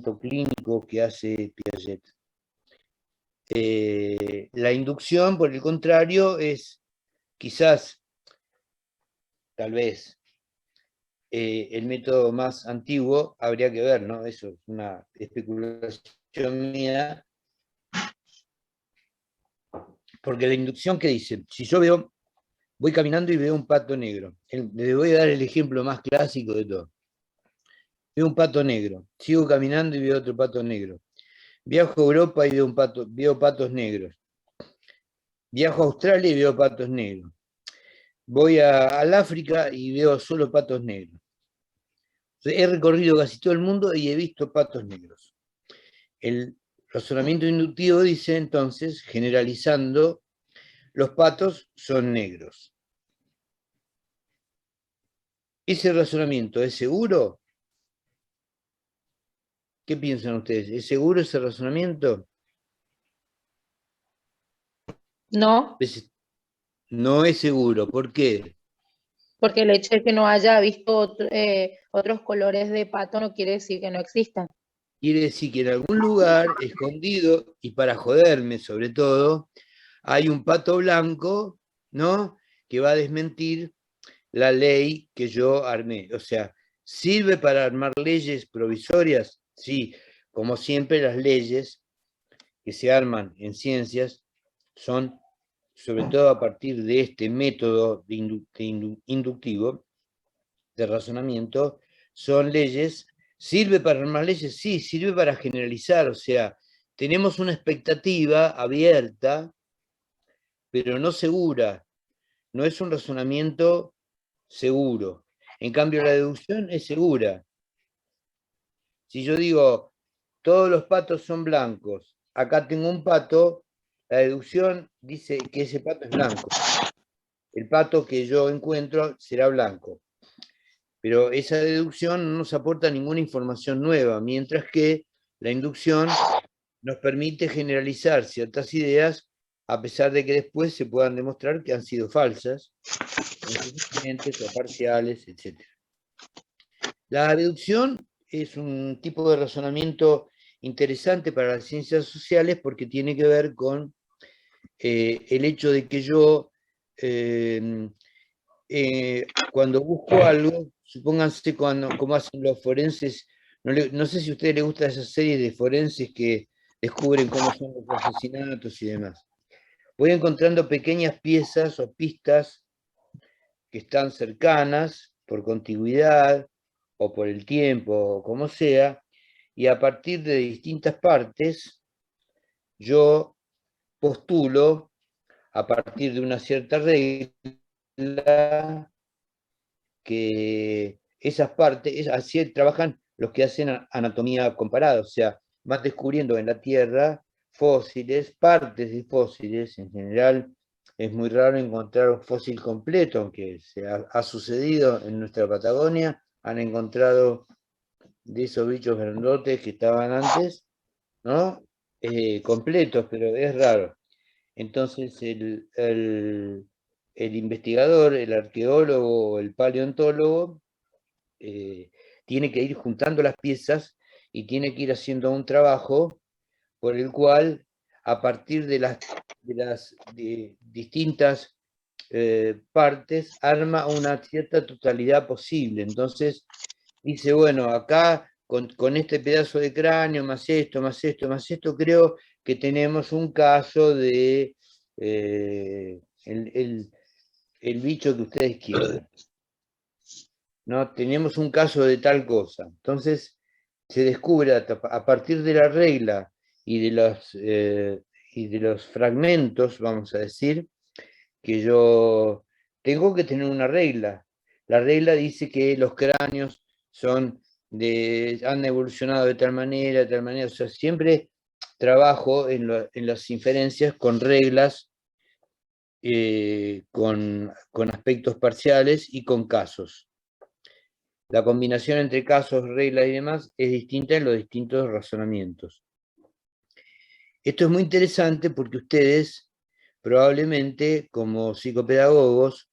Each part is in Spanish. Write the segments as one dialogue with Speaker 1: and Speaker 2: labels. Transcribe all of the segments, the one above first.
Speaker 1: razonamiento clínico que hace Piaget. La inducción, por el contrario, es quizás, tal vez, el método más antiguo, habría que ver, ¿no? Eso es una especulación mía. Porque la inducción, ¿qué dice? Si yo voy caminando y veo un pato negro, le voy a dar el ejemplo más clásico de todo. Veo un pato negro, sigo caminando y veo otro pato negro. Viajo a Europa y veo patos negros. Viajo a Australia y veo patos negros. Voy al África y veo solo patos negros. He recorrido casi todo el mundo y he visto patos negros. El razonamiento inductivo dice entonces, generalizando, los patos son negros. ¿Ese razonamiento es seguro? ¿Qué piensan ustedes? ¿Es seguro ese razonamiento?
Speaker 2: No,
Speaker 1: No es seguro. ¿Por qué?
Speaker 2: porque el hecho de que no haya visto otros colores de pato no quiere decir que no existan.
Speaker 1: Quiere decir que en algún lugar, escondido, y para joderme sobre todo, hay un pato blanco, ¿no? Que va a desmentir la ley que yo armé. O sea, ¿sirve para armar leyes provisorias? Sí, como siempre las leyes que se arman en ciencias son, sobre todo a partir de este método inductivo de razonamiento, son leyes. ¿Sirve para armar leyes? Sí, sirve para generalizar, o sea, tenemos una expectativa abierta, pero no segura, no es un razonamiento seguro. En cambio, la deducción es segura. Si yo digo, todos los patos son blancos, acá tengo un pato, la deducción dice que ese pato es blanco. El pato que yo encuentro será blanco. Pero esa deducción no nos aporta ninguna información nueva, mientras que la inducción nos permite generalizar ciertas ideas a pesar de que después se puedan demostrar que han sido falsas, insuficientes o parciales, etc. La deducción es un tipo de razonamiento interesante para las ciencias sociales porque tiene que ver con el hecho de que yo, cuando busco algo, supónganse como hacen los forenses, no sé si a ustedes les gusta esa serie de forenses que descubren cómo son los asesinatos y demás. Voy encontrando pequeñas piezas o pistas que están cercanas por contigüidad o por el tiempo o como sea, y a partir de distintas partes yo postulo a partir de una cierta regla que esas partes, así trabajan los que hacen anatomía comparada, o sea, van descubriendo en la Tierra fósiles, partes de fósiles, en general es muy raro encontrar un fósil completo, aunque ha sucedido en nuestra Patagonia, han encontrado de esos bichos grandotes que estaban antes, ¿no? Completos, pero es raro. Entonces el investigador, el arqueólogo o el paleontólogo tiene que ir juntando las piezas y tiene que ir haciendo un trabajo por el cual, a partir de las distintas partes, arma una cierta totalidad posible. Entonces, dice, bueno, acá con este pedazo de cráneo, más esto, más esto, más esto, creo que tenemos un caso de el bicho que ustedes quieran. ¿No? Tenemos un caso de tal cosa. Entonces, se descubre a partir de la regla y de los fragmentos, vamos a decir, que yo tengo que tener una regla. La regla dice que los cráneos han evolucionado de tal manera, o sea, siempre trabajo en las inferencias con reglas, con aspectos parciales y con casos. La combinación entre casos, reglas y demás es distinta en los distintos razonamientos. Esto es muy interesante porque ustedes probablemente como psicopedagogos,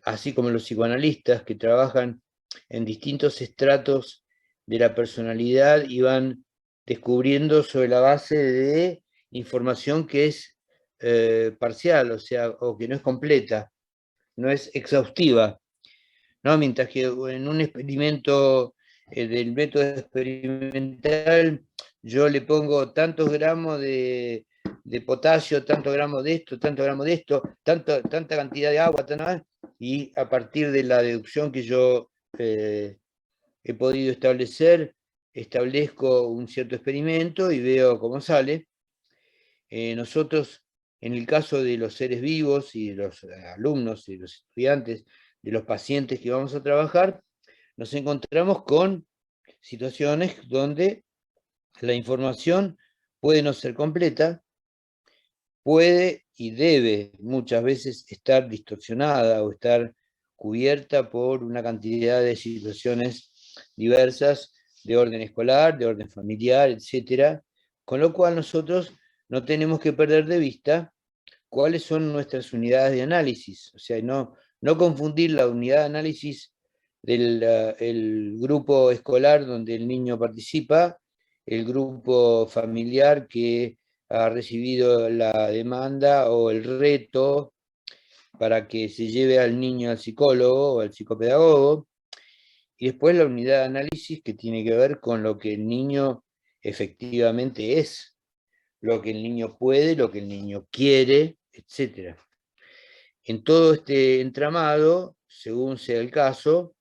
Speaker 1: así como los psicoanalistas que trabajan en distintos estratos de la personalidad y van descubriendo sobre la base de información que es parcial, o sea, o que no es completa, no es exhaustiva, ¿no? Mientras que en un experimento del método experimental, yo le pongo tantos gramos de potasio, tantos gramos de esto, tantos gramos de esto, tanta cantidad de agua, y a partir de la deducción que yo he podido establecer, establezco un cierto experimento y veo cómo sale. Nosotros, en el caso de los seres vivos y de los alumnos y los estudiantes, de los pacientes que vamos a trabajar, nos encontramos con situaciones donde la información puede no ser completa, puede y debe muchas veces estar distorsionada o estar cubierta por una cantidad de situaciones diversas de orden escolar, de orden familiar, etcétera, con lo cual nosotros no tenemos que perder de vista cuáles son nuestras unidades de análisis, o sea, no confundir la unidad de análisis del el grupo escolar donde el niño participa, el grupo familiar que ha recibido la demanda o el reto para que se lleve al niño al psicólogo o al psicopedagogo, y después la unidad de análisis que tiene que ver con lo que el niño efectivamente es, lo que el niño puede, lo que el niño quiere, etc. En todo este entramado, según sea el caso,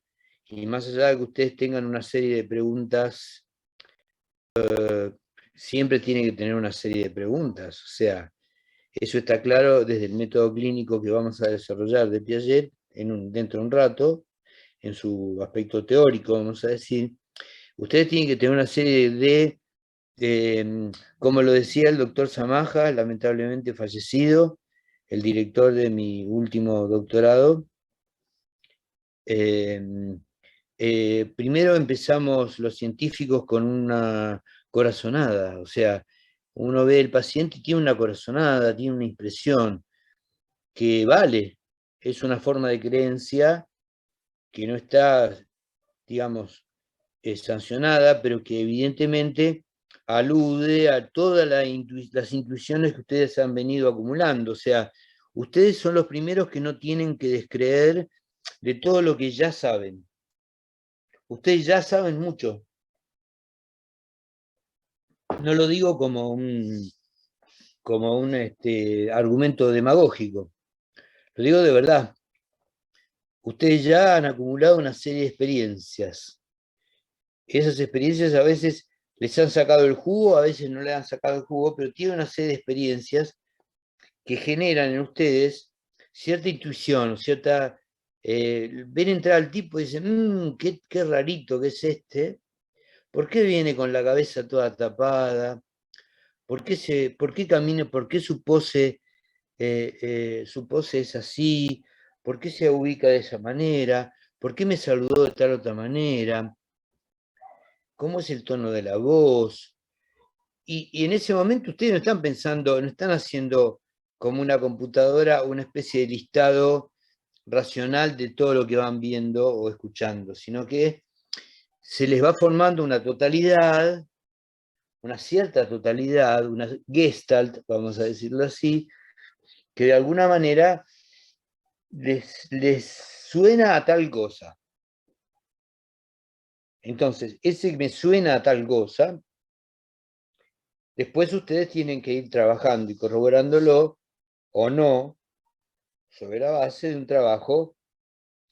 Speaker 1: y más allá de que ustedes tengan una serie de preguntas, siempre tiene que tener una serie de preguntas, o sea, eso está claro desde el método clínico que vamos a desarrollar de Piaget dentro de un rato, en su aspecto teórico, vamos a decir. Ustedes tienen que tener una serie de como lo decía el doctor Zamaja, lamentablemente fallecido, el director de mi último doctorado. Primero empezamos los científicos con una corazonada, o sea, uno ve el paciente y tiene una corazonada, tiene una impresión que vale, es una forma de creencia que no está, digamos, sancionada, pero que evidentemente alude a todas las intuiciones que ustedes han venido acumulando. O sea, ustedes son los primeros que no tienen que descreer de todo lo que ya saben. Ustedes ya saben mucho. No lo digo como un argumento demagógico. Lo digo de verdad. Ustedes ya han acumulado una serie de experiencias. Esas experiencias a veces les han sacado el jugo, a veces no le han sacado el jugo, pero tienen una serie de experiencias que generan en ustedes cierta intuición, cierta... ven entrar al tipo y dicen, qué rarito que es este, ¿por qué viene con la cabeza toda tapada? ¿Por qué camina? ¿Por qué su pose es así? ¿Por qué se ubica de esa manera? ¿Por qué me saludó de tal otra manera? ¿Cómo es el tono de la voz? Y en ese momento ustedes no están pensando, no están haciendo como una computadora una especie de listado racional de todo lo que van viendo o escuchando, sino que se les va formando una totalidad, una cierta totalidad, una gestalt, vamos a decirlo así, que de alguna manera les suena a tal cosa. Entonces, ese me suena a tal cosa, después ustedes tienen que ir trabajando y corroborándolo o no, sobre la base de un trabajo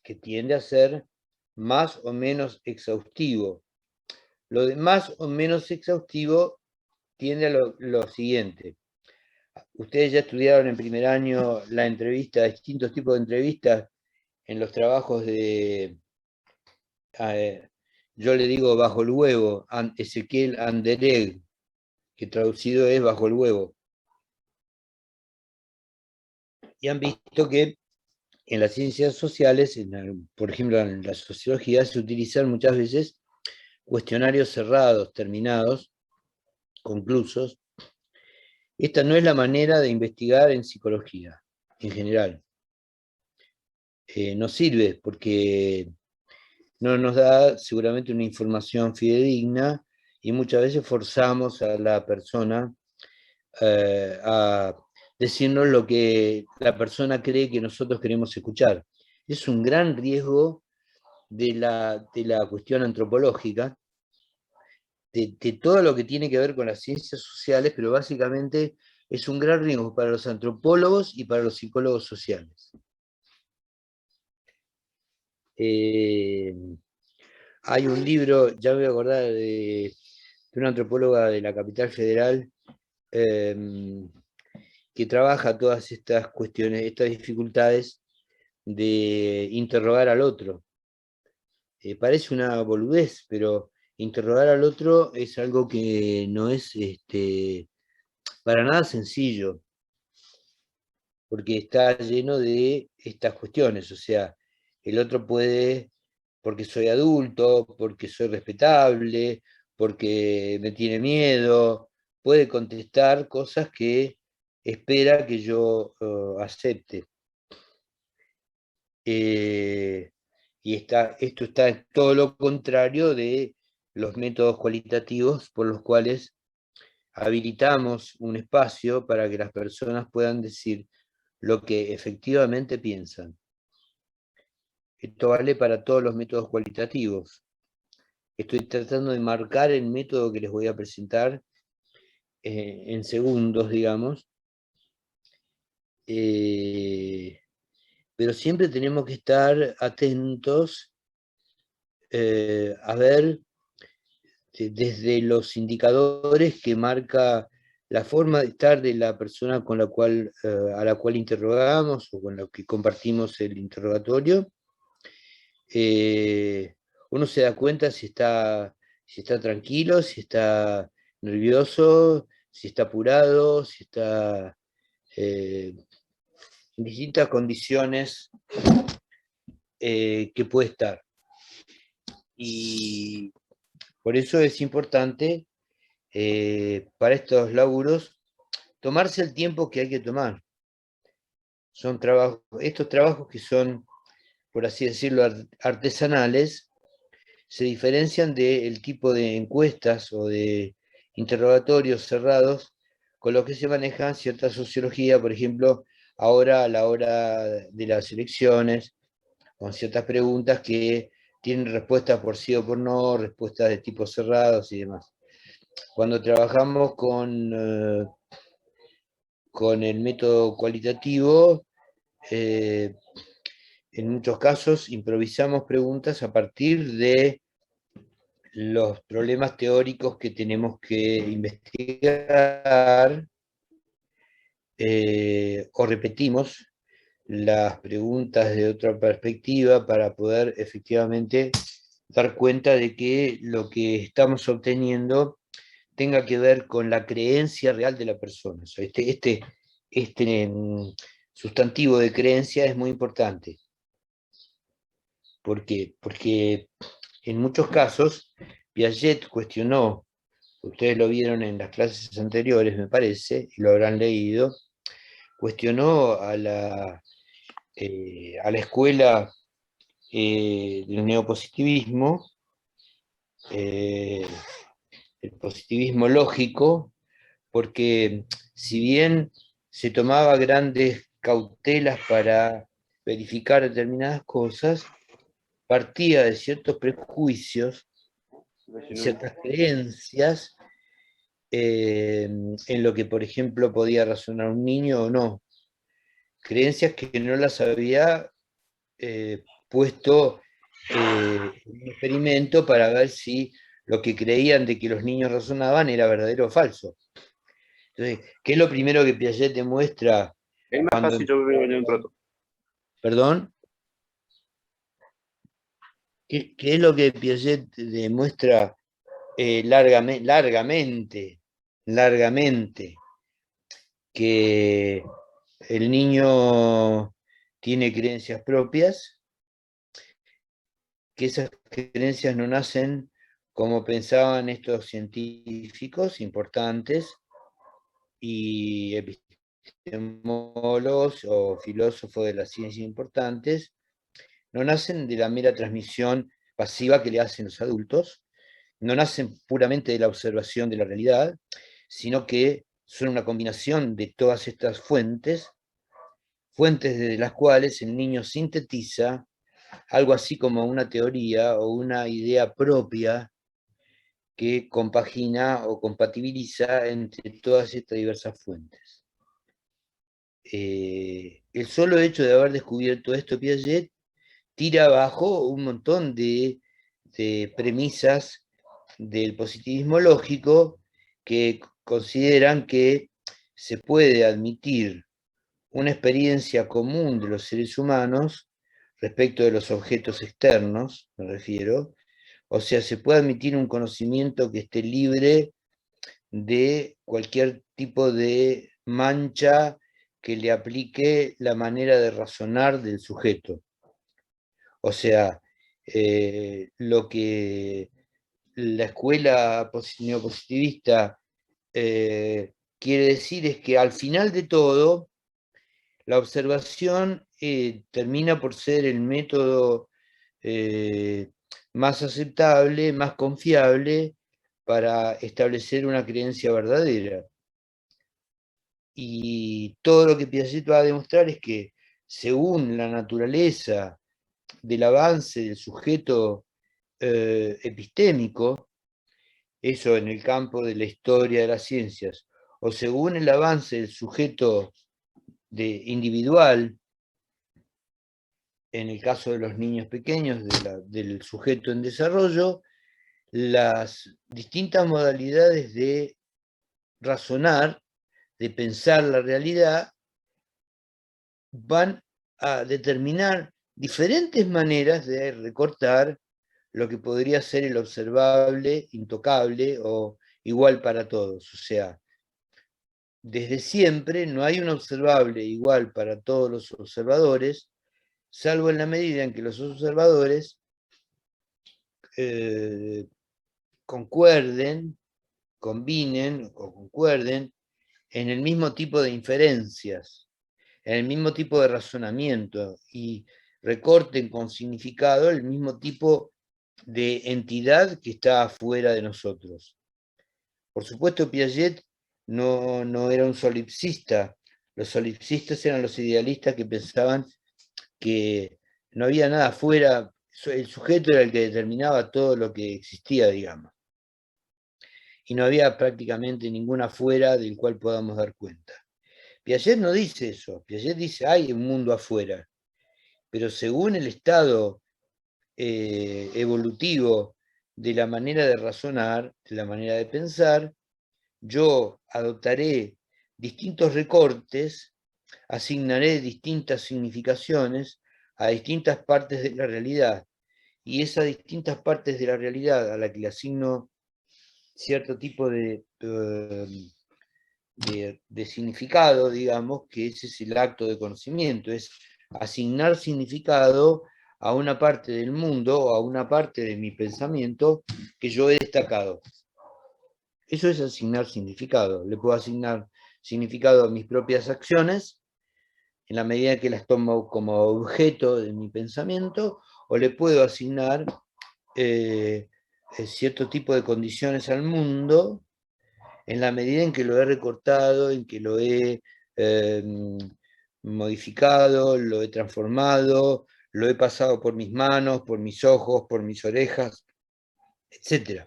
Speaker 1: que tiende a ser más o menos exhaustivo. Lo de más o menos exhaustivo tiende a lo siguiente. Ustedes ya estudiaron en primer año la entrevista, distintos tipos de entrevistas en los trabajos de, yo le digo bajo el huevo, Ezequiel Anderegg, que traducido es bajo el huevo. Y han visto que en las ciencias sociales, por ejemplo en la sociología, se utilizan muchas veces cuestionarios cerrados, terminados, conclusos. Esta no es la manera de investigar en psicología, en general. No sirve porque no nos da seguramente una información fidedigna y muchas veces forzamos a la persona a decirnos lo que la persona cree que nosotros queremos escuchar. Es un gran riesgo de la cuestión antropológica, de todo lo que tiene que ver con las ciencias sociales, pero básicamente es un gran riesgo para los antropólogos y para los psicólogos sociales. Hay un libro, ya me voy a acordar, de una antropóloga de la capital federal, que trabaja todas estas cuestiones, estas dificultades de interrogar al otro. Parece una boludez, pero interrogar al otro es algo que no es para nada sencillo, porque está lleno de estas cuestiones. O sea, el otro puede, porque soy adulto, porque soy respetable, porque me tiene miedo, puede contestar cosas que espera que yo acepte. Y esto está todo lo contrario de los métodos cualitativos por los cuales habilitamos un espacio para que las personas puedan decir lo que efectivamente piensan. Esto vale para todos los métodos cualitativos. Estoy tratando de marcar el método que les voy a presentar en segundos, digamos. Pero siempre tenemos que estar atentos a ver desde los indicadores que marca la forma de estar de la persona con la cual, a la cual interrogamos o con la que compartimos el interrogatorio, uno se da cuenta si está tranquilo, si está nervioso, si está apurado, si está en distintas condiciones que puede estar. Y por eso es importante para estos laburos tomarse el tiempo que hay que tomar. Son trabajos, estos trabajos que son, por así decirlo, artesanales, se diferencian del tipo de encuestas o de interrogatorios cerrados con los que se maneja cierta sociología, por ejemplo, ahora a la hora de las elecciones, con ciertas preguntas que tienen respuestas por sí o por no, respuestas de tipo cerrados y demás. Cuando trabajamos con el método cualitativo, en muchos casos improvisamos preguntas a partir de los problemas teóricos que tenemos que investigar, o repetimos las preguntas de otra perspectiva para poder efectivamente dar cuenta de que lo que estamos obteniendo tenga que ver con la creencia real de la persona. O sea, este sustantivo de creencia es muy importante. ¿Por qué? Porque en muchos casos Piaget cuestionó, ustedes lo vieron en las clases anteriores, me parece, y lo habrán leído, cuestionó a la escuela del neopositivismo, el positivismo lógico, porque si bien se tomaba grandes cautelas para verificar determinadas cosas, partía de ciertos prejuicios y ciertas creencias en lo que, por ejemplo, podía razonar un niño o no. Creencias que no las había puesto en un experimento para ver si lo que creían de que los niños razonaban era verdadero o falso. Entonces, ¿qué es lo primero que Piaget demuestra?
Speaker 3: Es más fácil, yo voy a venir un rato.
Speaker 1: ¿Perdón? ¿Qué es lo que Piaget demuestra largamente? Que el niño tiene creencias propias, que esas creencias no nacen como pensaban estos científicos importantes y epistemólogos o filósofos de la ciencia importantes, no nacen de la mera transmisión pasiva que le hacen los adultos, no nacen puramente de la observación de la realidad, sino que son una combinación de todas estas fuentes desde las cuales el niño sintetiza algo así como una teoría o una idea propia que compagina o compatibiliza entre todas estas diversas fuentes. El solo hecho de haber descubierto esto Piaget tira abajo un montón de premisas del positivismo lógico que consideran que se puede admitir una experiencia común de los seres humanos respecto de los objetos externos, me refiero, o sea, se puede admitir un conocimiento que esté libre de cualquier tipo de mancha que le aplique la manera de razonar del sujeto. O sea, lo que la escuela neopositivista quiere decir es que al final de todo, la observación termina por ser el método más aceptable, más confiable para establecer una creencia verdadera. Y todo lo que Piaget va a demostrar es que según la naturaleza del avance del sujeto epistémico, eso en el campo de la historia de las ciencias, o según el avance del sujeto individual, en el caso de los niños pequeños, del sujeto en desarrollo, las distintas modalidades de razonar, de pensar la realidad, van a determinar diferentes maneras de recortar lo que podría ser el observable, intocable o igual para todos. O sea, desde siempre no hay un observable igual para todos los observadores, salvo en la medida en que los observadores concuerden, combinen o concuerden en el mismo tipo de inferencias, en el mismo tipo de razonamiento y recorten con significado el mismo tipo de entidad que está afuera de nosotros. Por supuesto, Piaget no era un solipsista. Los solipsistas eran los idealistas que pensaban que no había nada afuera, el sujeto era el que determinaba todo lo que existía, digamos. Y no había prácticamente ninguna afuera del cual podamos dar cuenta. Piaget no dice eso, Piaget dice hay un mundo afuera, pero según el estado evolutivo de la manera de razonar, de la manera de pensar, yo adoptaré distintos recortes, asignaré distintas significaciones a distintas partes de la realidad, y esas distintas partes de la realidad a la que le asigno cierto tipo de significado, digamos, que ese es el acto de conocimiento, es asignar significado a una parte del mundo o a una parte de mi pensamiento que yo he destacado. Eso es asignar significado. Le puedo asignar significado a mis propias acciones, en la medida que las tomo como objeto de mi pensamiento, o le puedo asignar cierto tipo de condiciones al mundo, en la medida en que lo he recortado, en que lo he modificado, lo he transformado, lo he pasado por mis manos, por mis ojos, por mis orejas, etc.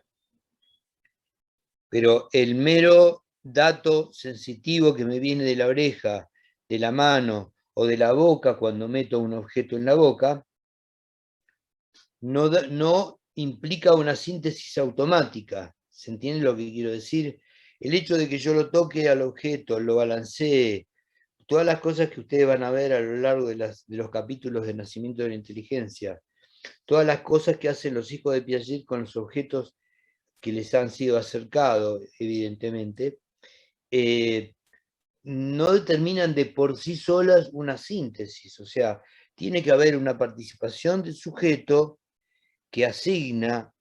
Speaker 1: Pero el mero dato sensitivo que me viene de la oreja, de la mano o de la boca cuando meto un objeto en la boca, no implica una síntesis automática. ¿Se entiende lo que quiero decir? El hecho de que yo lo toque al objeto, lo balancee, todas las cosas que ustedes van a ver a lo largo de los capítulos de Nacimiento de la Inteligencia, todas las cosas que hacen los hijos de Piaget con los objetos que les han sido acercados, evidentemente, no determinan de por sí solas una síntesis. O sea, tiene que haber una participación del sujeto que asigna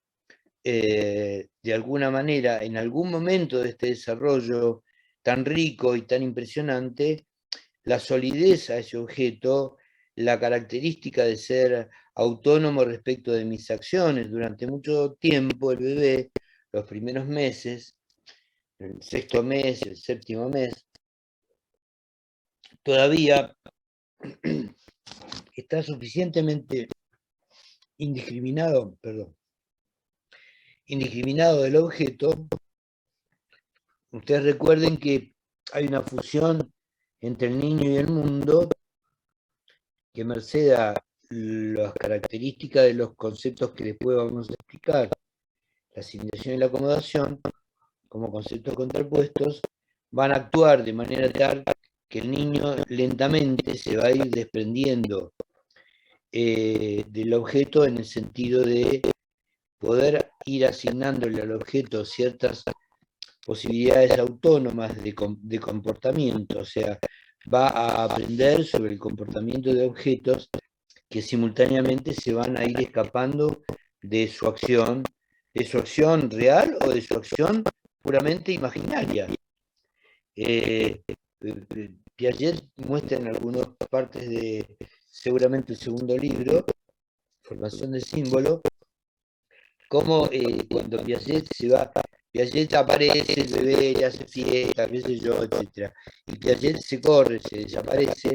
Speaker 1: de alguna manera, en algún momento de este desarrollo tan rico y tan impresionante, la solidez a ese objeto, la característica de ser autónomo respecto de mis acciones. Durante mucho tiempo el bebé, los primeros meses, el sexto mes, el séptimo mes, todavía está suficientemente indiscriminado del objeto. Ustedes recuerden que hay una fusión entre el niño y el mundo que merced a las características de los conceptos que después vamos a explicar, la asignación y la acomodación, como conceptos contrapuestos, van a actuar de manera tal que el niño lentamente se va a ir desprendiendo del objeto en el sentido de poder ir asignándole al objeto ciertas posibilidades autónomas de comportamiento, o sea, va a aprender sobre el comportamiento de objetos que simultáneamente se van a ir escapando de su acción real o de su acción puramente imaginaria. Piaget muestra en algunas partes de seguramente el segundo libro, Formación del símbolo, cómo cuando Piaget se va, Piaget aparece, el bebé le hace fiesta, qué sé yo, etc. Y Piaget se corre, se desaparece,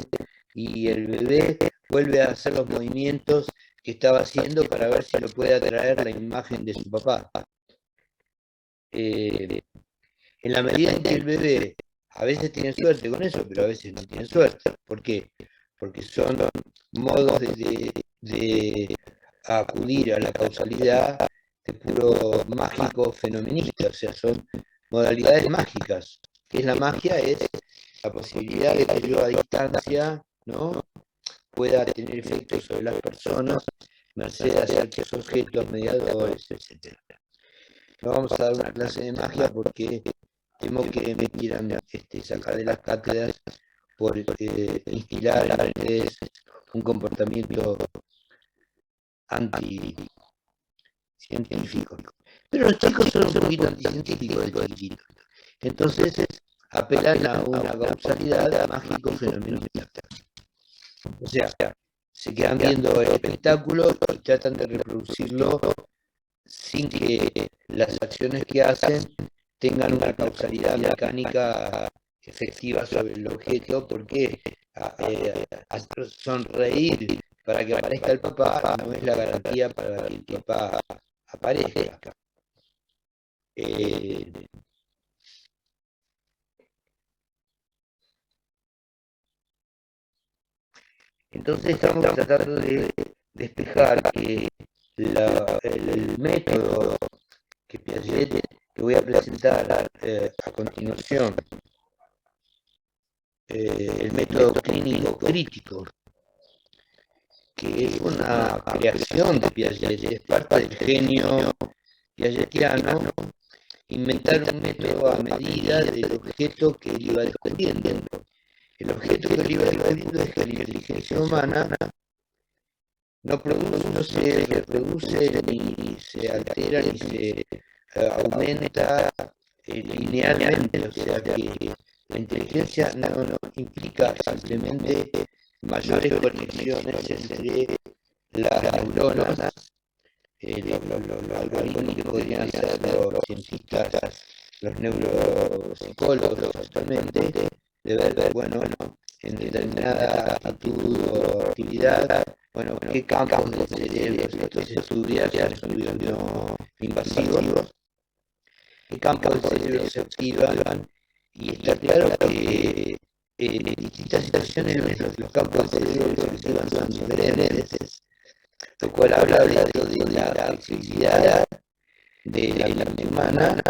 Speaker 1: y el bebé vuelve a hacer los movimientos que estaba haciendo para ver si lo puede atraer la imagen de su papá. En la medida en que el bebé a veces tiene suerte con eso, pero a veces no tiene suerte. ¿Por qué? Porque son modos de acudir a la causalidad de puro mágico fenomenista, o sea, son modalidades mágicas. ¿Qué es la magia? Es la posibilidad de que yo a distancia, ¿no?, pueda tener efectos sobre las personas, merced a ciertos objetos, mediadores, etc. No vamos a dar una clase de magia porque temo que me quieran sacar de las cátedras por instilar en ustedes un comportamiento anticientífico. Pero los chicos son un poquito anticientíficos de chiquitos. Entonces apelan a una causalidad mágico-fenomenista. O sea, se quedan viendo el espectáculo y tratan de reproducirlo sin que las acciones que hacen tengan una causalidad mecánica efectiva sobre el objeto, porque sonreír para que aparezca el papá no es la garantía para que el papá aparezca. Entonces estamos tratando de despejar que el método que Piaget, que voy a presentar a continuación, el método clínico crítico, que es una creación de Piaget, es parte del genio piagetiano, inventar un método a medida del objeto que él iba descubriendo. El objeto que él iba descubriendo es que la inteligencia humana no se reproduce, ni se altera, ni se aumenta linealmente, o sea que la inteligencia no implica simplemente mayores conexiones entre las neuronas, los algoritmos que podrían ser los cientistas, los neuropsicólogos actualmente, de ver, bueno, en determinada actitud o actividad, bueno, qué campos del cerebro, esto se estudia, son estudios no invasivos, qué campos del cerebro se activan, y está claro que en distintas situaciones los campos del cerebro que se activan son diferentes, lo cual habla de la flexibilidad de la mente humana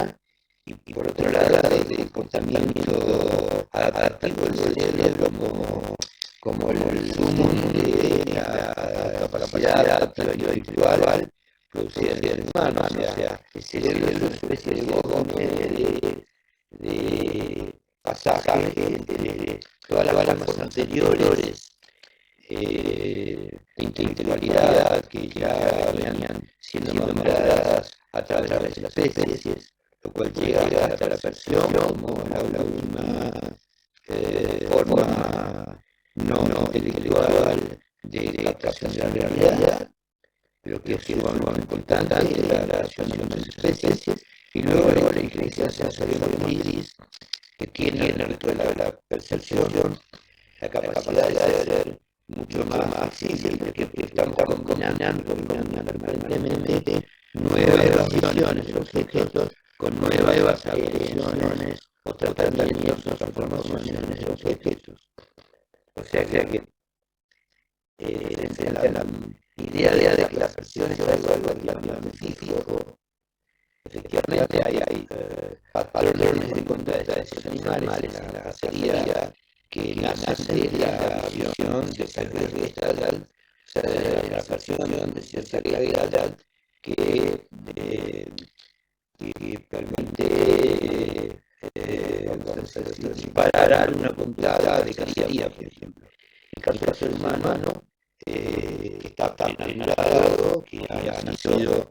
Speaker 1: y por otro lado del comportamiento adaptativo del cerebro como el sumum de la capacidad adaptativa intelectual producida en el humano. O sea, el cerebro es una especie de bosque de pasaje entre todas las ramas anteriores de intelectualidad que ya venían siendo nombradas a través de las especies, lo cual llega hasta la percepción como la última forma no intelectual de captación de la realidad. que es sumamente importante, es la relación de las especies, y luego la inteligencia sensorial-motriz, que tiene el resto de la percepción, la capacidad de ser mucho más flexible, porque estamos combinando permanentemente nuevas visiones de los objetos con nuevas aprehensiones o tratamientos o transformaciones de los objetos. O sea que frente a la idea de que la percepción es algo relativamente físico, efectivamente hay patrones de conducta de estos animales en la cacería que nacen de la visión de salud vegetal, la percepción de cierta gravedad que permite disparar una puntada de cacería, por ejemplo. En el caso del ser humano, está tan enamorado que ha nacido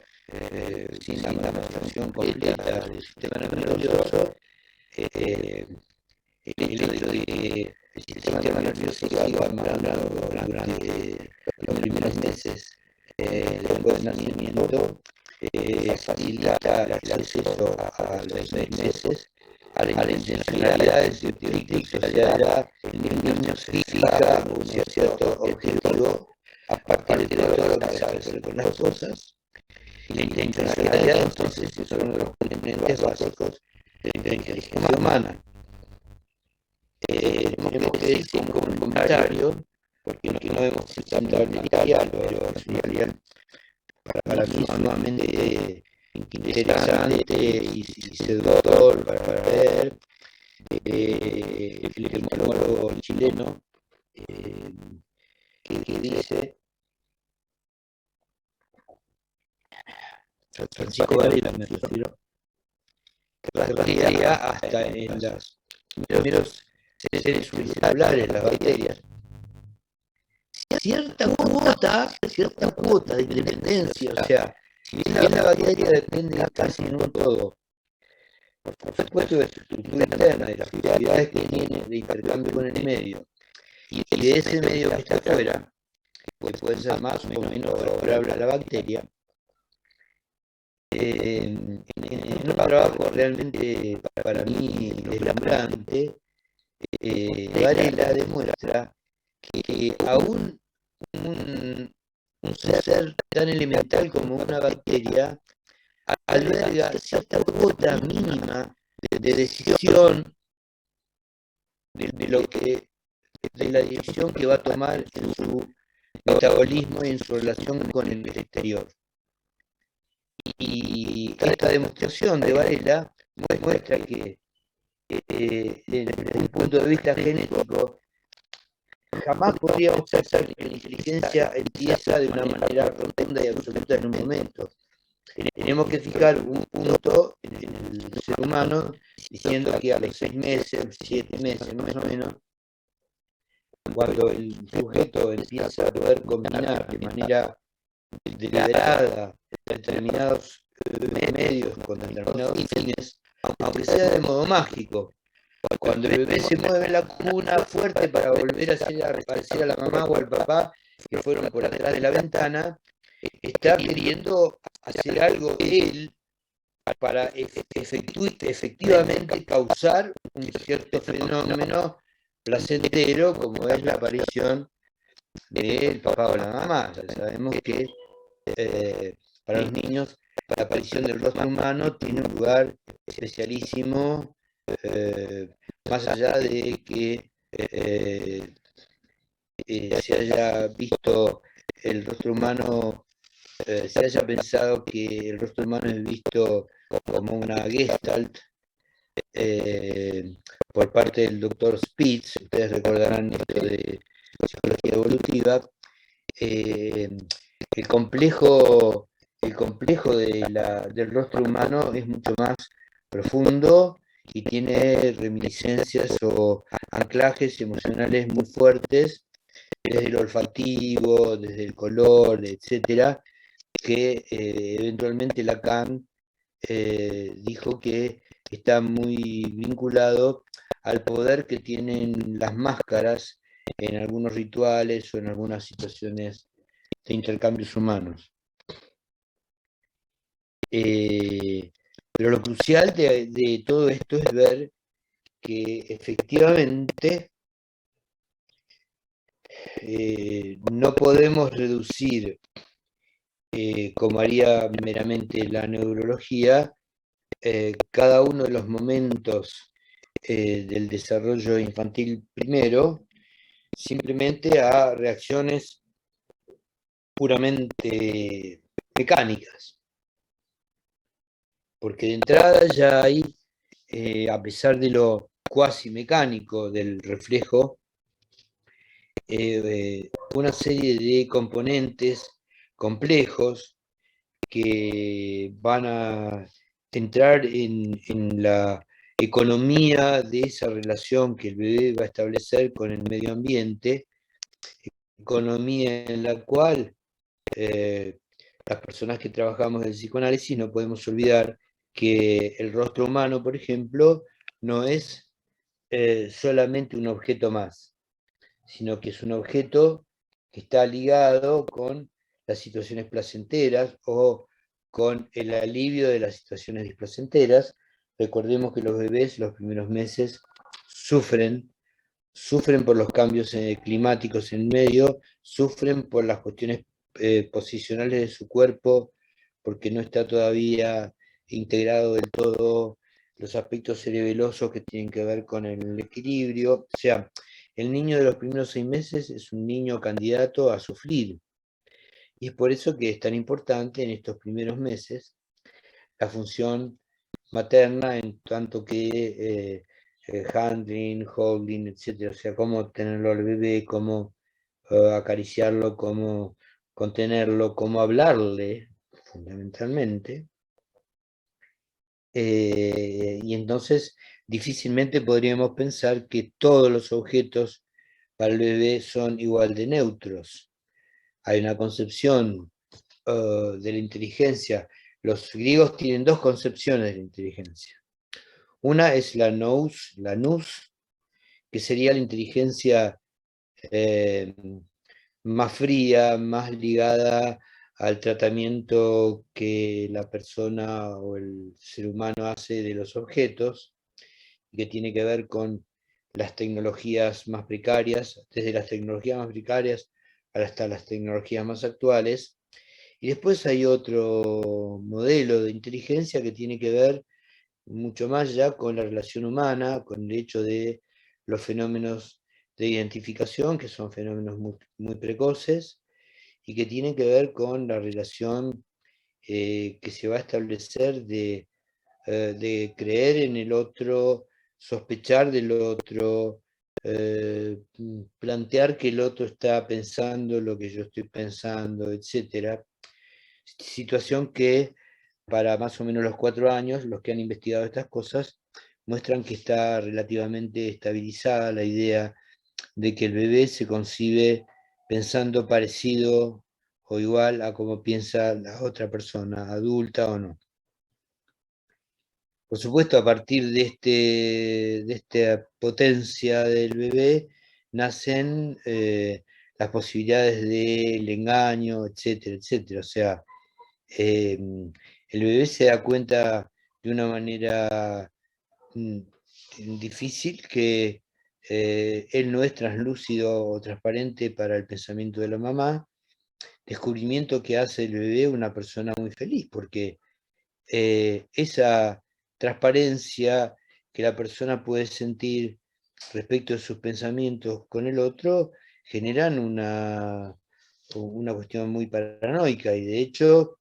Speaker 1: sin la manifestación completa del sistema nervioso, el hecho de que el sistema nervioso siga abandonado durante los primeros meses después del nacimiento facilita el acceso a los 6 meses a la intencionalidad de científico, o sea, ya el niño se fija un cierto objetivo a partir de todo lo que sabe hacer con las cosas, y la intencionalidad entonces es uno de los componentes básicos de la inteligencia humana. Tenemos que decir como un comentario, porque no hemos citado el material, pero es un material para mí sumamente interesante y seductor para ver, el epistemólogo chileno que dice, Francisco Varela me refiero, que rastrea hasta en los primeros seres unicelulares, las bacterias, cierta cuota de independencia, o sea, si bien la bacteria depende casi en un todo, por supuesto, de su estructura interna, de las propiedades que tiene de intercambio con el medio, y de ese medio que está afuera, que puede ser más o menos favorable a la bacteria, en un trabajo realmente para mí deslumbrante, Varela demuestra que aún un ser tan elemental como una bacteria alberga cierta cuota mínima de decisión de la dirección que va a tomar en su metabolismo y en su relación con el exterior. Y esta demostración de Varela muestra que desde un punto de vista genético jamás podríamos pensar que la inteligencia empieza de una manera rotunda y absoluta en un momento. Tenemos que fijar un punto en el ser humano diciendo que a los 6 meses, 7 meses más o menos, cuando el sujeto empieza a poder combinar de manera deliberada determinados medios con determinados fines, aunque sea de modo mágico. Cuando el bebé se mueve en la cuna fuerte para volver a hacer aparecer a la mamá o al papá que fueron por atrás de la ventana, está queriendo hacer algo él para efectivamente causar un cierto fenómeno placentero como es la aparición del papá o la mamá. Ya sabemos que para los niños la aparición del rostro humano tiene un lugar especialísimo, más allá de que se haya visto el rostro humano, se haya pensado que el rostro humano es visto como una gestalt por parte del doctor Spitz. Ustedes recordarán esto de psicología evolutiva. El complejo del rostro humano es mucho más profundo y tiene reminiscencias o anclajes emocionales muy fuertes desde el olfativo, desde el color, etcétera, que eventualmente Lacan dijo que está muy vinculado al poder que tienen las máscaras en algunos rituales o en algunas situaciones de intercambios humanos. Pero lo crucial de todo esto es ver que efectivamente no podemos reducir, como haría meramente la neurología, cada uno de los momentos del desarrollo infantil primero, simplemente a reacciones puramente mecánicas. Porque de entrada ya hay, a pesar de lo cuasi mecánico del reflejo, una serie de componentes complejos que van a entrar en la economía de esa relación que el bebé va a establecer con el medio ambiente, economía en la cual las personas que trabajamos en el psicoanálisis no podemos olvidar que el rostro humano, por ejemplo, no es solamente un objeto más, sino que es un objeto que está ligado con las situaciones placenteras o con el alivio de las situaciones displacenteras. Recordemos que los bebés los primeros meses sufren por los cambios climáticos en el medio, sufren por las cuestiones posicionales de su cuerpo, porque no está todavía integrado del todo los aspectos cerebelosos que tienen que ver con el equilibrio. O sea, el niño de los primeros 6 meses es un niño candidato a sufrir. Y es por eso que es tan importante en estos primeros meses la función materna, en tanto que handling, holding, etc. O sea, cómo tenerlo al bebé, cómo acariciarlo, cómo contenerlo, cómo hablarle, fundamentalmente. Y entonces difícilmente podríamos pensar que todos los objetos para el bebé son igual de neutros. Hay una concepción de la inteligencia. Los griegos tienen dos concepciones de la inteligencia. Una es la nous, que sería la inteligencia más fría, más ligada al tratamiento que la persona o el ser humano hace de los objetos, que tiene que ver con las tecnologías más precarias, desde las tecnologías más precarias hasta las tecnologías más actuales. Y después hay otro modelo de inteligencia que tiene que ver mucho más ya con la relación humana, con el hecho de los fenómenos de identificación, que son fenómenos muy precoces, y que tienen que ver con la relación que se va a establecer de creer en el otro, sospechar del otro, plantear que el otro está pensando lo que yo estoy pensando, etc. Situación que para más o menos los 4 años, los que han investigado estas cosas muestran que está relativamente estabilizada la idea de que el bebé se concibe pensando parecido o igual a como piensa la otra persona, adulta o no. Por supuesto, a partir de esta potencia del bebé, nacen las posibilidades del engaño, etcétera, etcétera. O sea, el bebé se da cuenta de una manera difícil que él no es translúcido o transparente para el pensamiento de la mamá, descubrimiento que hace el bebé una persona muy feliz, porque esa transparencia que la persona puede sentir respecto de sus pensamientos con el otro generan una cuestión muy paranoica, y de hecho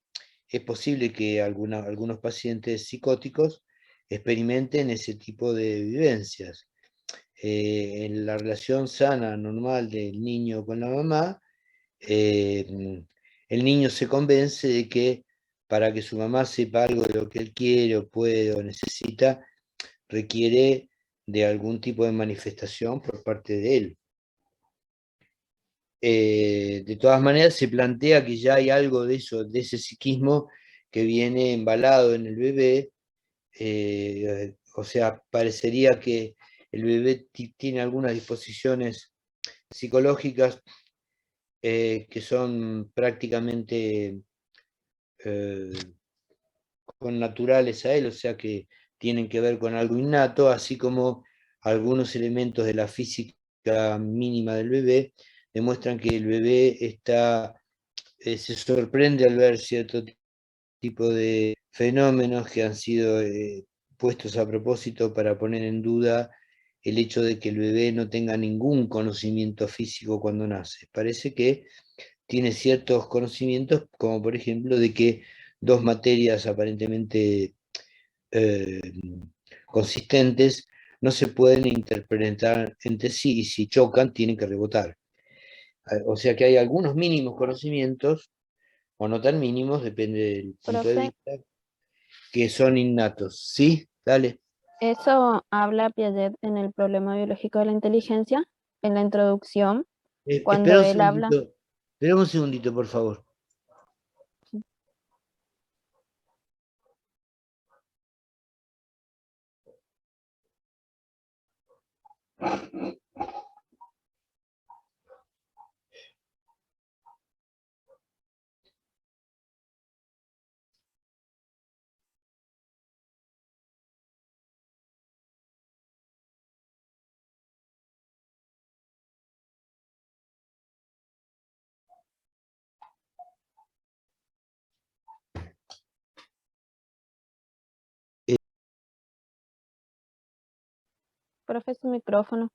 Speaker 1: es posible que algunos pacientes psicóticos experimenten ese tipo de vivencias. En la relación sana, normal del niño con la mamá, el niño se convence de que para que su mamá sepa algo de lo que él quiere o puede o necesita, requiere de algún tipo de manifestación por parte de él. De todas maneras, se plantea que ya hay algo de eso, de ese psiquismo que viene embalado en el bebé. O sea, parecería que el bebé tiene algunas disposiciones psicológicas que son prácticamente connaturales a él, o sea que tienen que ver con algo innato, así como algunos elementos de la física mínima del bebé demuestran que el bebé se sorprende al ver cierto tipo de fenómenos que han sido puestos a propósito para poner en duda el hecho de que el bebé no tenga ningún conocimiento físico cuando nace. Parece que tiene ciertos conocimientos, como por ejemplo de que dos materias aparentemente eh, consistentes no se pueden interpretar entre sí y si chocan tienen que rebotar. O sea que hay algunos mínimos conocimientos, o no tan mínimos, depende del punto de
Speaker 4: Profe,
Speaker 1: vista, que son innatos. ¿Sí? Dale.
Speaker 4: eso habla Piaget en el problema biológico de la inteligencia, en la introducción, cuando él habla.
Speaker 1: Espera un segundito, por favor.
Speaker 4: Profe, su micrófono.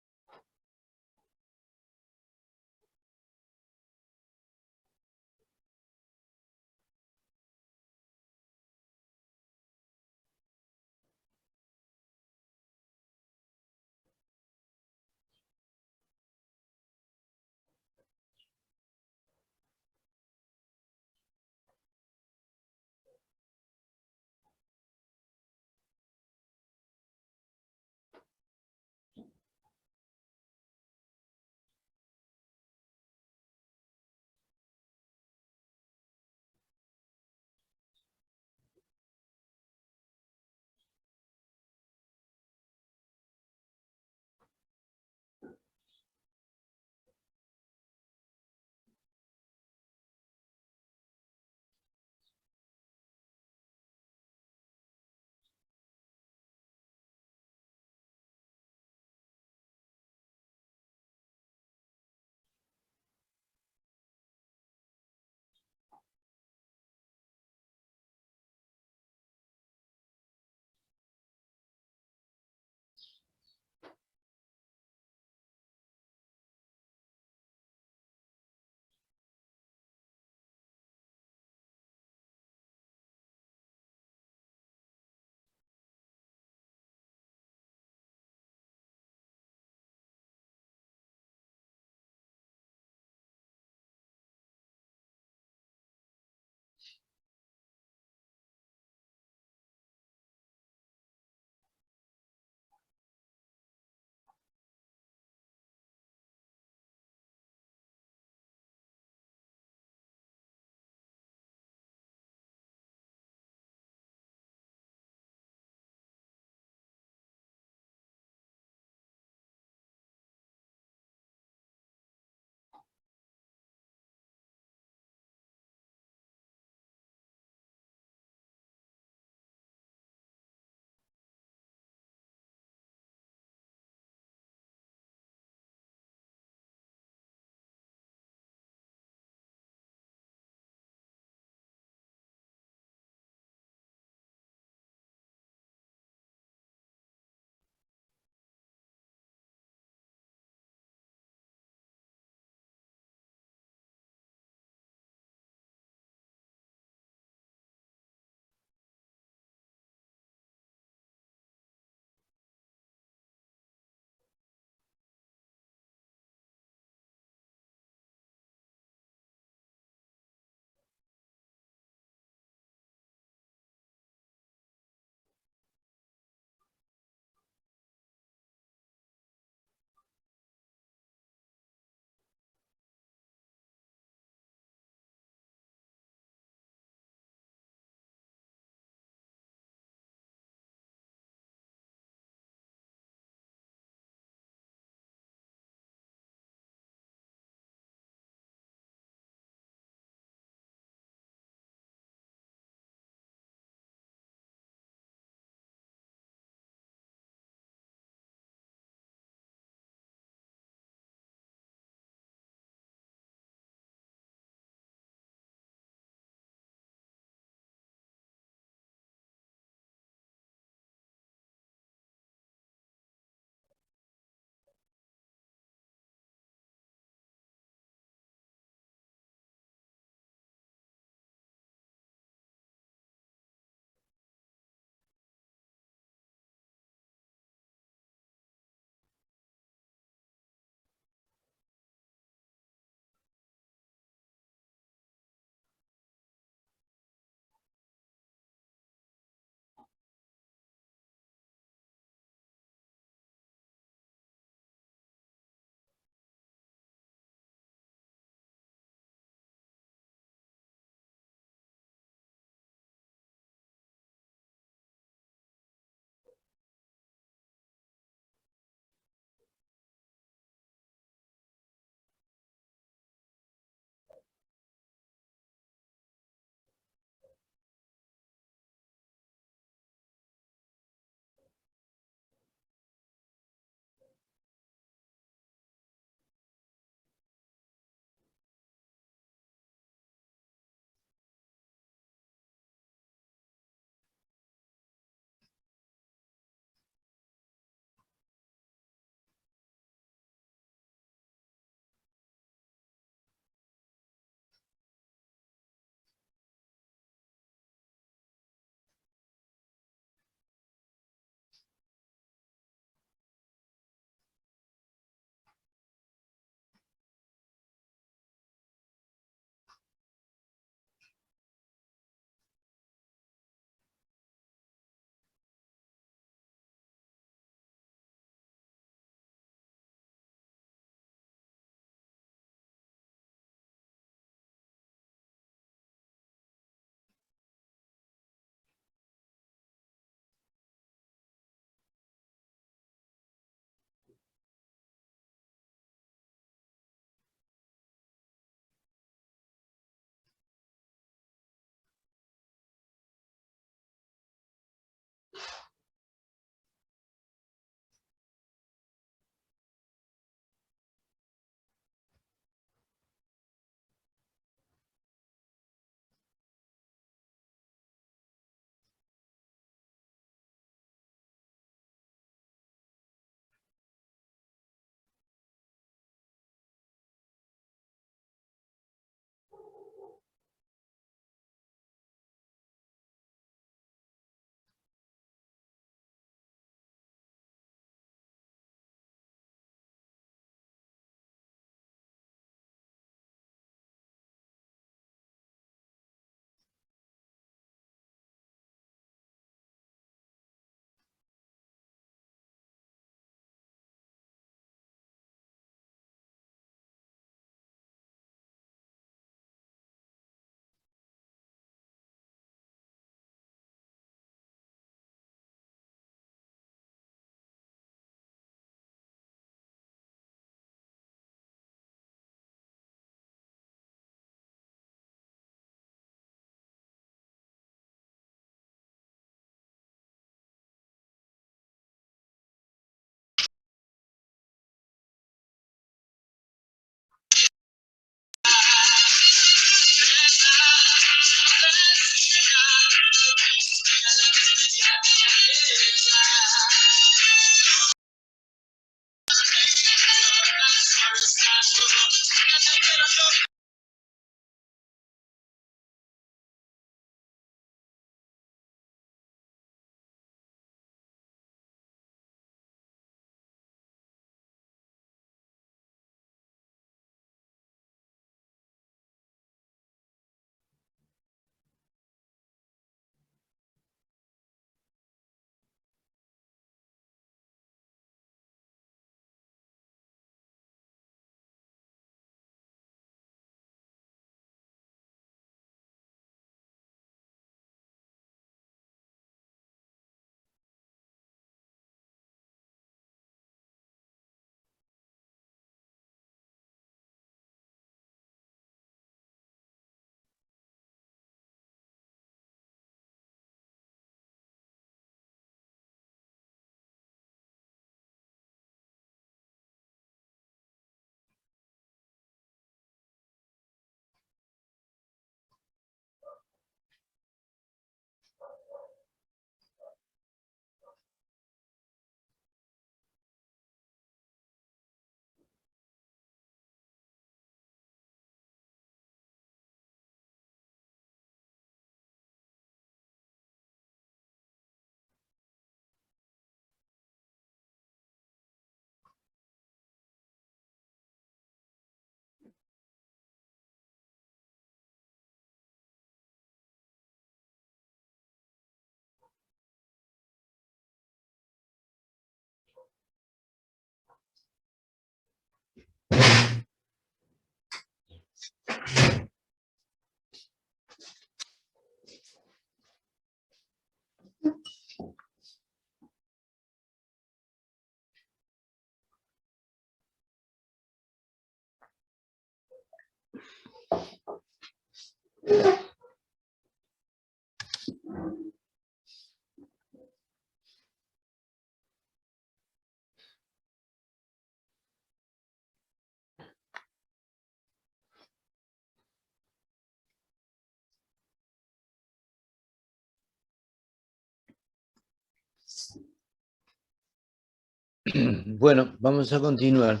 Speaker 1: Bueno, vamos a continuar.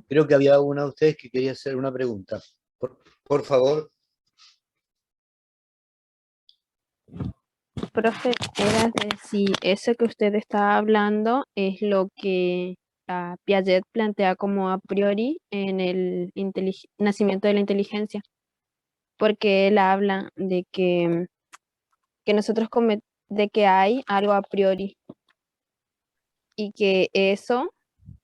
Speaker 1: Creo que había una de ustedes que quería hacer una pregunta. Por favor.
Speaker 4: Profe, era de si eso que usted está hablando es lo que Piaget plantea como a priori en el nacimiento de la inteligencia, porque él habla que nosotros de que hay algo a priori y que eso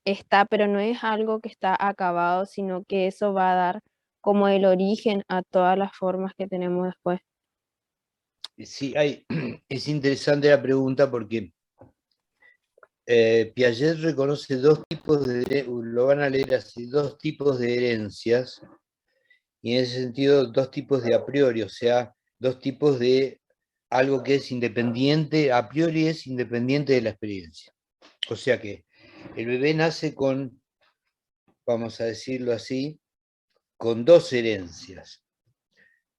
Speaker 4: está, pero no es algo que está acabado, sino que eso va a dar como el origen a todas las formas que tenemos después.
Speaker 1: Sí, es interesante la pregunta porque Piaget reconoce dos tipos lo van a leer así, dos tipos de herencias, y en ese sentido dos tipos de a priori, o sea, dos tipos de algo que es independiente, a priori es independiente de la experiencia. O sea que el bebé nace con, vamos a decirlo así, con dos herencias.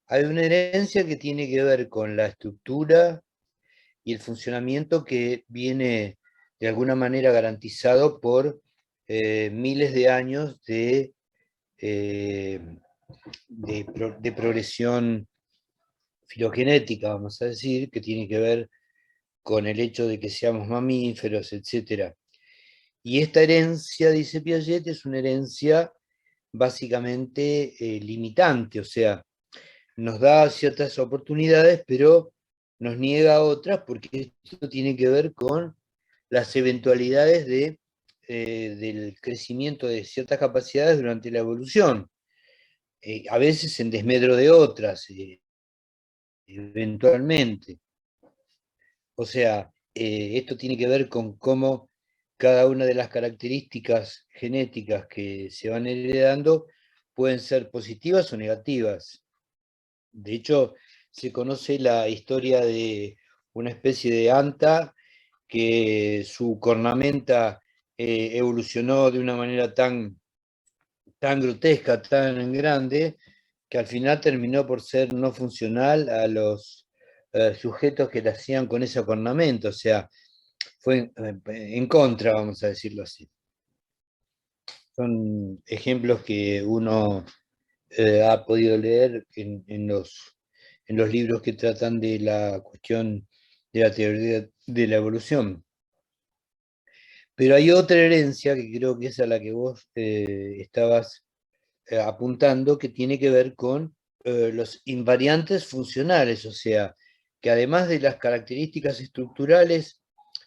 Speaker 1: Hay una herencia que tiene que ver con la estructura y el funcionamiento que viene de alguna manera garantizado por miles de años de progresión filogenética, vamos a decir, que tiene que ver con el hecho de que seamos mamíferos, etc. Y esta herencia, dice Piaget, es una herencia básicamente limitante, o sea, nos da ciertas oportunidades, pero nos niega otras porque esto tiene que ver con las eventualidades del crecimiento de ciertas capacidades durante la evolución, a veces en desmedro de otras, eventualmente. O sea, esto tiene que ver con cómo cada una de las características genéticas que se van heredando pueden ser positivas o negativas. De hecho, se conoce la historia de una especie de anta que su cornamenta evolucionó de una manera tan tan grotesca, tan grande, que al final terminó por ser no funcional a los sujetos que la hacían con ese ornamento, o sea, fue en contra, vamos a decirlo así. Son ejemplos que uno ha podido leer en los libros que tratan de la cuestión de la teoría de la evolución. Pero hay otra herencia que creo que es a la que vos estabas apuntando, que tiene que ver con los invariantes funcionales, o sea, que además de las características estructurales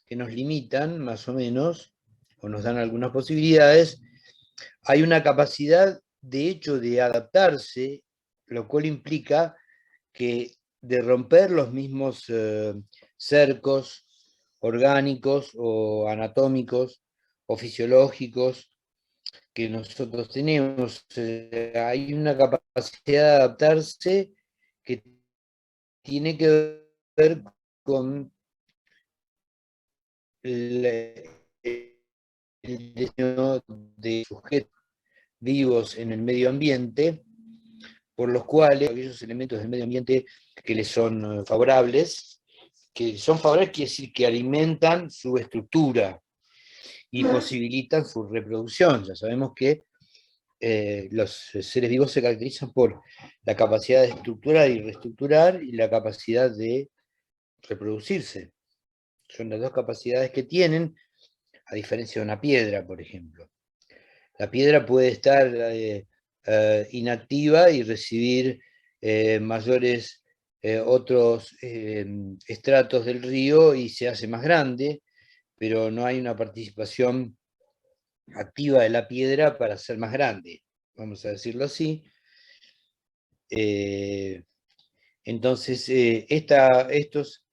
Speaker 1: que nos limitan, más o menos, o nos dan algunas posibilidades, hay una capacidad, de hecho, de adaptarse, lo cual implica que de romper los mismos cercos orgánicos o anatómicos o fisiológicos que nosotros tenemos. Hay una capacidad de adaptarse que tiene que ver con el diseño de sujetos vivos en el medio ambiente, por los cuales aquellos elementos del medio ambiente que les son favorables, quiere decir que alimentan su estructura y posibilitan su reproducción. Ya sabemos que los seres vivos se caracterizan por la capacidad de estructurar y reestructurar y la capacidad de reproducirse. Son las dos capacidades que tienen, a diferencia de una piedra, por ejemplo. La piedra puede estar inactiva y recibir mayores otros estratos del río y se hace más grande, pero no hay una participación activa de la piedra para ser más grande, vamos a decirlo así. Entonces, estos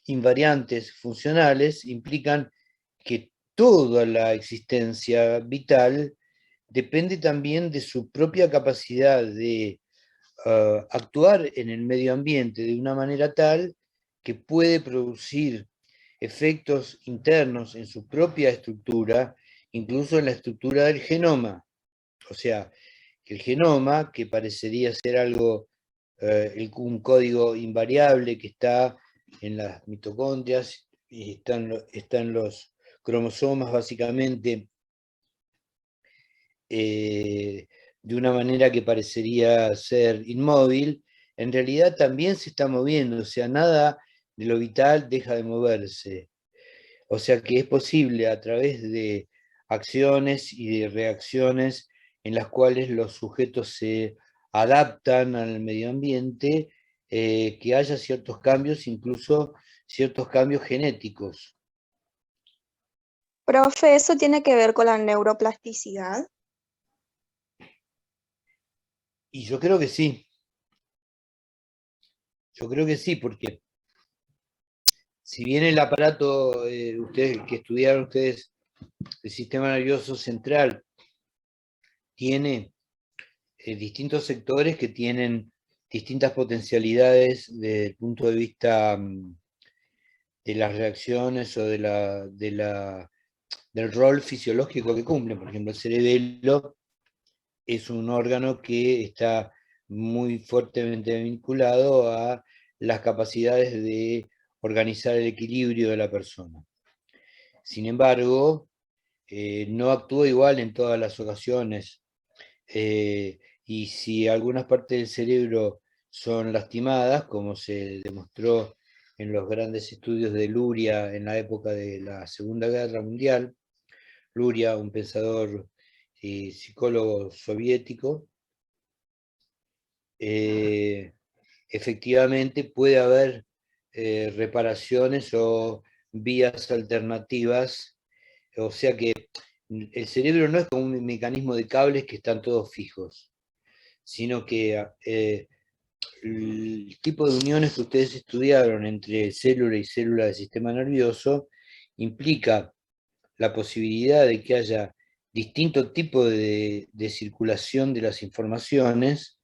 Speaker 1: invariantes funcionales implican que toda la existencia vital depende también de su propia capacidad de actuar en el medio ambiente de una manera tal que puede producir efectos internos en su propia estructura, incluso en la estructura del genoma. O sea, el genoma, que parecería ser algo, un código invariable que está en las mitocondrias y están los cromosomas básicamente de una manera que parecería ser inmóvil, en realidad también se está moviendo, o sea, nada de lo vital deja de moverse. O sea que es posible a través de acciones y de reacciones en las cuales los sujetos se adaptan al medio ambiente, que haya ciertos cambios, incluso ciertos cambios genéticos.
Speaker 5: Profe, ¿eso tiene que ver con la neuroplasticidad?
Speaker 1: Y yo creo que sí. Yo creo que sí, porque si bien el aparato, ustedes que estudiaron ustedes, el sistema nervioso central, tiene distintos sectores que tienen distintas potencialidades desde el punto de vista de las reacciones o del rol fisiológico que cumplen. Por ejemplo, el cerebelo es un órgano que está muy fuertemente vinculado a las capacidades de organizar el equilibrio de la persona. Sin embargo, no actúa igual en todas las ocasiones. Y si algunas partes del cerebro son lastimadas, como se demostró en los grandes estudios de Luria en la época de la Segunda Guerra Mundial, Luria, un pensador y psicólogo soviético, efectivamente puede haber reparaciones o vías alternativas, o sea que el cerebro no es como un mecanismo de cables que están todos fijos, sino que el tipo de uniones que ustedes estudiaron entre célula y célula del sistema nervioso implica la posibilidad de que haya distinto tipo de circulación de las informaciones,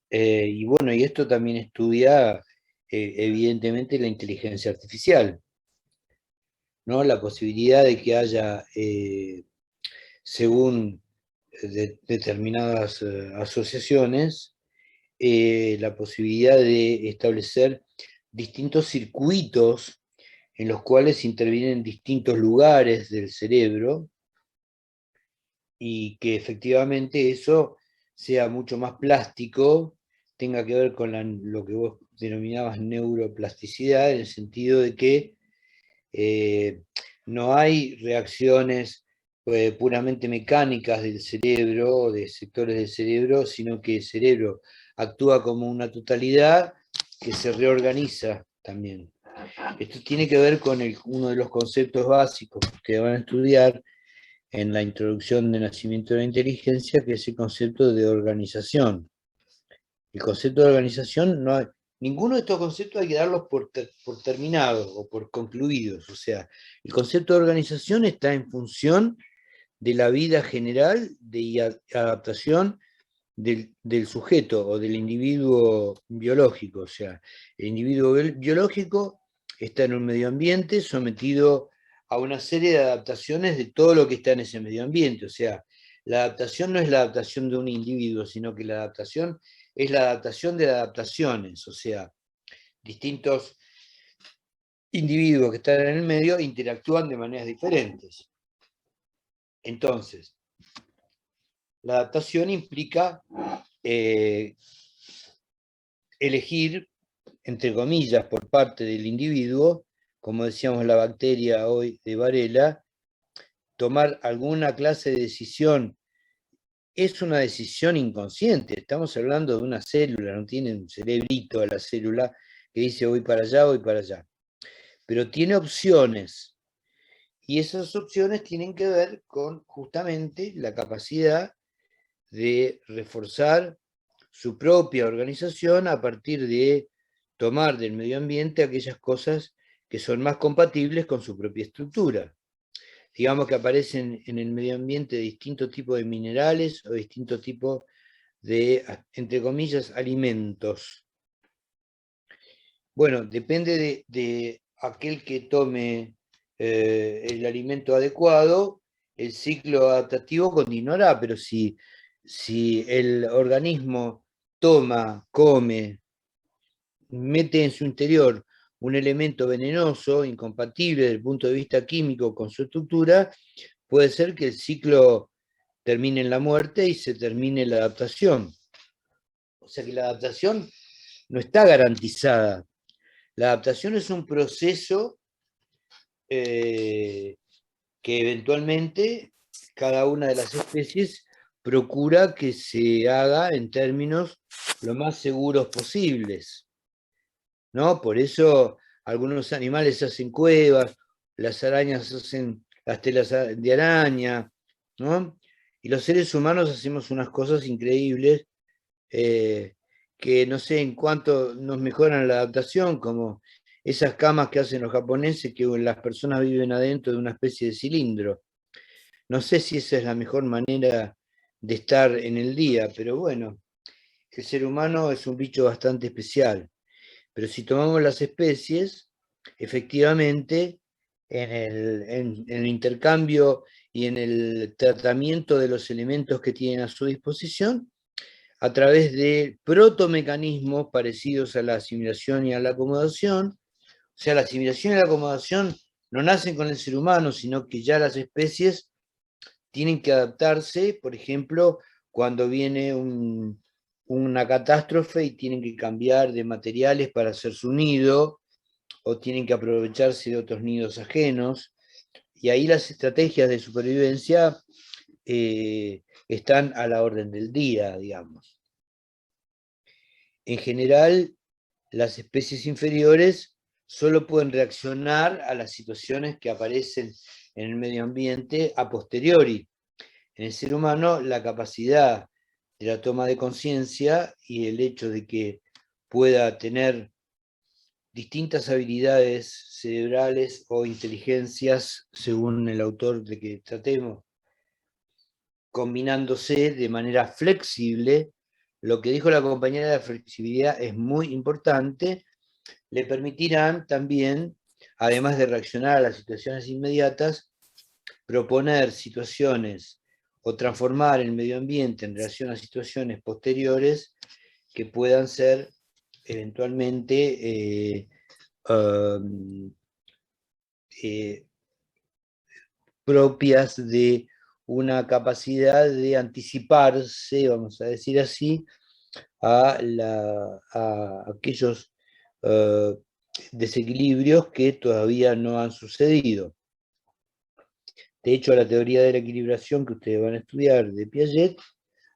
Speaker 1: y bueno, y esto también estudia evidentemente la inteligencia artificial, ¿no? La posibilidad de que haya, según de determinadas asociaciones la posibilidad de establecer distintos circuitos en los cuales intervienen distintos lugares del cerebro y que efectivamente eso sea mucho más plástico, tenga que ver con lo que vos denominabas neuroplasticidad, en el sentido de que no hay reacciones puramente mecánicas del cerebro o de sectores del cerebro, sino que el cerebro actúa como una totalidad que se reorganiza también. Esto tiene que ver con uno de los conceptos básicos que ustedes van a estudiar en la introducción de Nacimiento de la Inteligencia, que es el concepto de organización. El concepto de organización, no hay, ninguno de estos conceptos hay que darlos por terminados o por concluidos. O sea, el concepto de organización está en función de la vida general de adaptación del sujeto o del individuo biológico. O sea, el individuo biológico está en un medio ambiente sometido a una serie de adaptaciones de todo lo que está en ese medio ambiente. O sea, la adaptación no es la adaptación de un individuo, sino que la adaptación es la adaptación de adaptaciones. O sea, distintos individuos que están en el medio interactúan de maneras diferentes. Entonces, la adaptación implica elegir, entre comillas, por parte del individuo, como decíamos la bacteria hoy de Varela, tomar alguna clase de decisión. Es una decisión inconsciente, estamos hablando de una célula, no tiene un cerebrito a la célula que dice voy para allá, voy para allá. Pero tiene opciones, y esas opciones tienen que ver con justamente la capacidad de reforzar su propia organización a partir de tomar del medio ambiente aquellas cosas que son más compatibles con su propia estructura. Digamos que aparecen en el medio ambiente distintos tipos de minerales o distintos tipos de, entre comillas, alimentos. Bueno, depende de aquel que tome el alimento adecuado, el ciclo adaptativo continuará, pero si el organismo toma, come, mete en su interior un elemento venenoso, incompatible desde el punto de vista químico con su estructura, puede ser que el ciclo termine en la muerte y se termine la adaptación. O sea que la adaptación no está garantizada. La adaptación es un proceso que eventualmente cada una de las especies procura que se haga en términos lo más seguros posibles, ¿no? Por eso algunos animales hacen cuevas, las arañas hacen las telas de araña, ¿no? Y los seres humanos hacemos unas cosas increíbles que no sé en cuánto nos mejoran la adaptación, como esas camas que hacen los japoneses, que las personas viven adentro de una especie de cilindro. No sé si esa es la mejor manera de estar en el día, pero bueno, el ser humano es un bicho bastante especial. Pero si tomamos las especies, efectivamente, en el intercambio y en el tratamiento de los elementos que tienen a su disposición, a través de protomecanismos parecidos a la asimilación y a la acomodación. O sea, la asimilación y la acomodación no nacen con el ser humano, sino que ya las especies tienen que adaptarse, por ejemplo, cuando viene una catástrofe y tienen que cambiar de materiales para hacer su nido, o tienen que aprovecharse de otros nidos ajenos, y ahí las estrategias de supervivencia están a la orden del día, digamos. En general, las especies inferiores solo pueden reaccionar a las situaciones que aparecen en el medio ambiente a posteriori. En el ser humano, la capacidad de la toma de conciencia y el hecho de que pueda tener distintas habilidades cerebrales o inteligencias, según el autor de que tratemos, combinándose de manera flexible. Lo que dijo la compañera de la flexibilidad es muy importante, le permitirán también, además de reaccionar a las situaciones inmediatas, proponer situaciones o transformar el medio ambiente en relación a situaciones posteriores que puedan ser eventualmente propias de una capacidad de anticiparse, vamos a decir así, a aquellos desequilibrios que todavía no han sucedido. De hecho, la teoría de la equilibración que ustedes van a estudiar de Piaget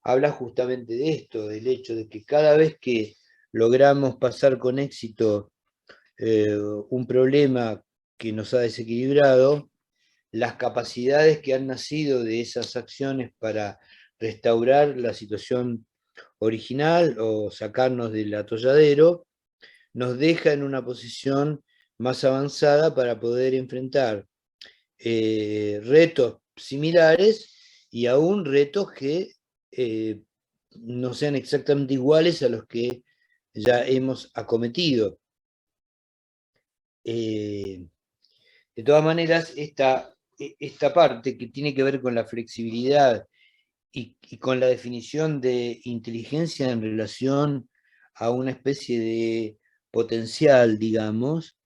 Speaker 1: habla justamente de esto, del hecho de que cada vez que logramos pasar con éxito un problema que nos ha desequilibrado, las capacidades que han nacido de esas acciones para restaurar la situación original o sacarnos del atolladero, nos deja en una posición más avanzada para poder enfrentar retos similares y aún retos que no sean exactamente iguales a los que ya hemos acometido. De todas maneras, esta parte que tiene que ver con la flexibilidad y con la definición de inteligencia en relación a una especie de potencial, digamos,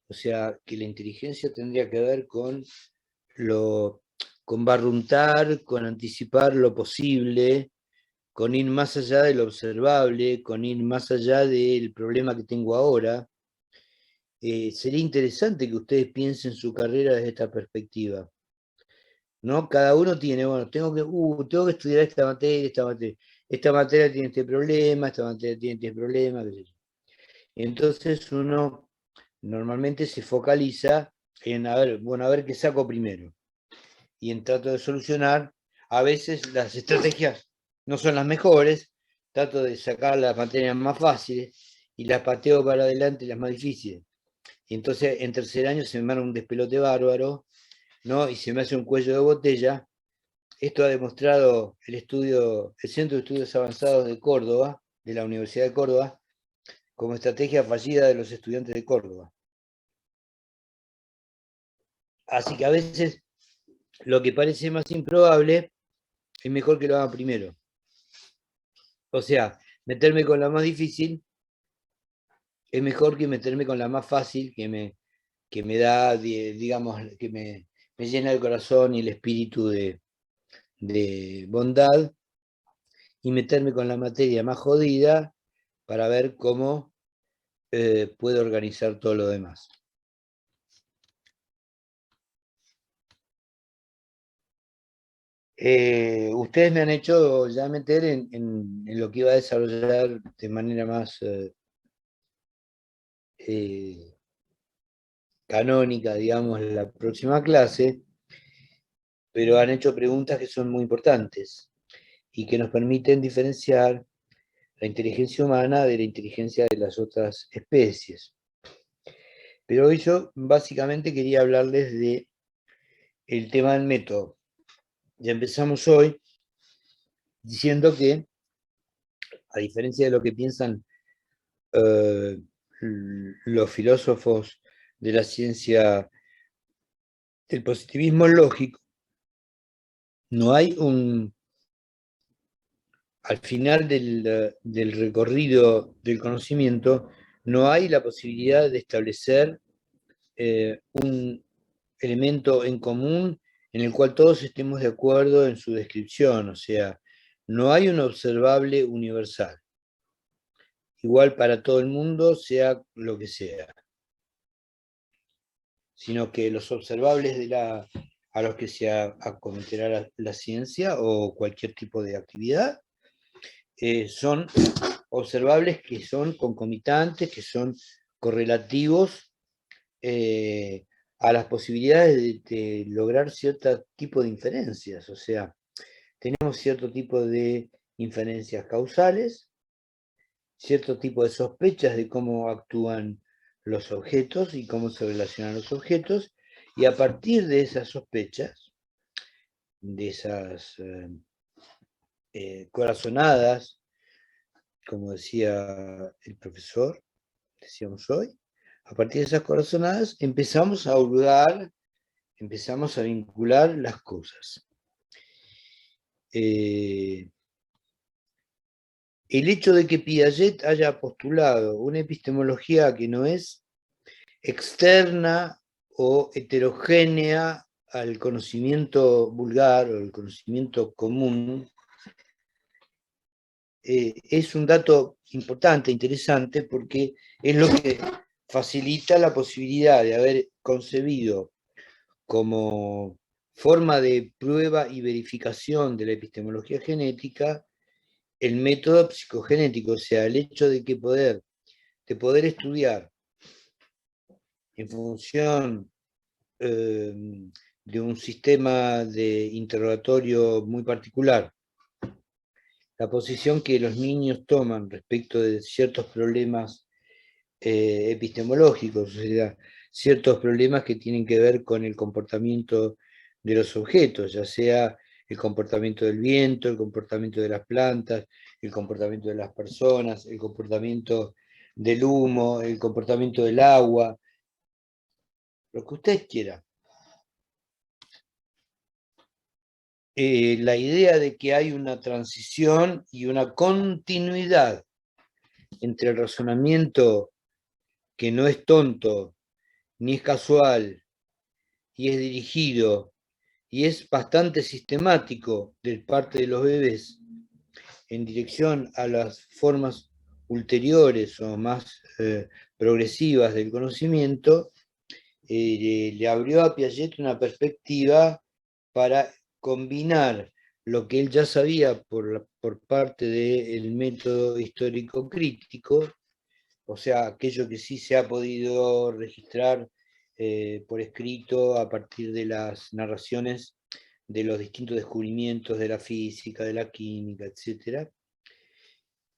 Speaker 1: o sea, que la inteligencia tendría que ver con barruntar, con anticipar lo posible, con ir más allá de lo observable, con ir más allá del problema que tengo ahora. Sería interesante que ustedes piensen su carrera desde esta perspectiva, ¿no? Cada uno tiene, bueno, tengo que estudiar esta materia tiene este problema, esta materia tiene este problema, qué sé yo. Entonces uno normalmente se focaliza en, a ver qué saco primero. Y en trato de solucionar, a veces las estrategias no son las mejores, trato de sacar las materias más fáciles y las pateo para adelante las más difíciles. Y entonces en tercer año se me arma un despelote bárbaro, ¿no? Y se me hace un cuello de botella. Esto ha demostrado el Centro de Estudios Avanzados de Córdoba, de la Universidad de Córdoba, como estrategia fallida de los estudiantes de Córdoba. Así que a veces lo que parece más improbable es mejor que lo haga primero. O sea, meterme con la más difícil es mejor que meterme con la más fácil, que me da, digamos, que me llena el corazón y el espíritu de bondad, y meterme con la materia más jodida para ver cómo puedo organizar todo lo demás. Ustedes me han hecho ya meter en lo que iba a desarrollar de manera más canónica, digamos, la próxima clase, pero han hecho preguntas que son muy importantes y que nos permiten diferenciar la inteligencia humana de la inteligencia de las otras especies. Pero hoy yo básicamente quería hablarles de el tema del método. Ya empezamos hoy diciendo que, a diferencia de lo que piensan los filósofos de la ciencia del positivismo lógico, no hay al final del recorrido del conocimiento, no hay la posibilidad de establecer un elemento en común en el cual todos estemos de acuerdo en su descripción, o sea, no hay un observable universal, igual para todo el mundo, sea lo que sea, sino que los observables a los que se acometerá la ciencia o cualquier tipo de actividad son observables que son concomitantes, que son correlativos a las posibilidades de lograr cierto tipo de inferencias. O sea, tenemos cierto tipo de inferencias causales, cierto tipo de sospechas de cómo actúan los objetos y cómo se relacionan los objetos, y a partir de esas sospechas, de esas corazonadas, como decía el profesor, decíamos hoy, a partir de esas corazonadas empezamos a hurgar, empezamos a vincular las cosas. el hecho de que Piaget haya postulado una epistemología que no es externa o heterogénea al conocimiento vulgar o al conocimiento común, es un dato importante, interesante, porque es lo que facilita la posibilidad de haber concebido como forma de prueba y verificación de la epistemología genética el método psicogenético, o sea, el hecho de poder estudiar en función de un sistema de interrogatorio muy particular, la posición que los niños toman respecto de ciertos problemas epistemológicos, o sea, ciertos problemas que tienen que ver con el comportamiento de los objetos, ya sea el comportamiento del viento, el comportamiento de las plantas, el comportamiento de las personas, el comportamiento del humo, el comportamiento del agua, lo que usted quiera. La idea de que hay una transición y una continuidad entre el razonamiento que no es tonto, ni es casual, y es dirigido, y es bastante sistemático de parte de los bebés en dirección a las formas ulteriores o más progresivas del conocimiento, le abrió a Piaget una perspectiva para combinar lo que él ya sabía por parte del método histórico crítico, o sea, aquello que sí se ha podido registrar por escrito a partir de las narraciones de los distintos descubrimientos de la física, de la química, etc.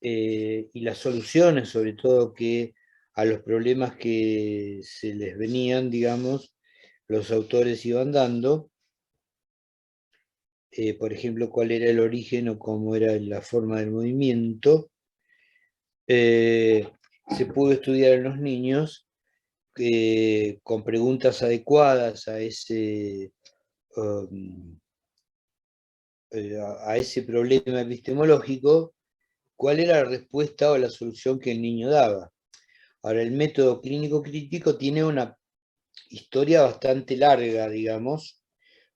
Speaker 1: Y las soluciones, sobre todo, que a los problemas que se les venían, digamos, los autores iban dando. Por ejemplo, cuál era el origen o cómo era la forma del movimiento. Se pudo estudiar en los niños con preguntas adecuadas a ese problema epistemológico, cuál era la respuesta o la solución que el niño daba. Ahora, el método clínico crítico tiene una historia bastante larga, digamos,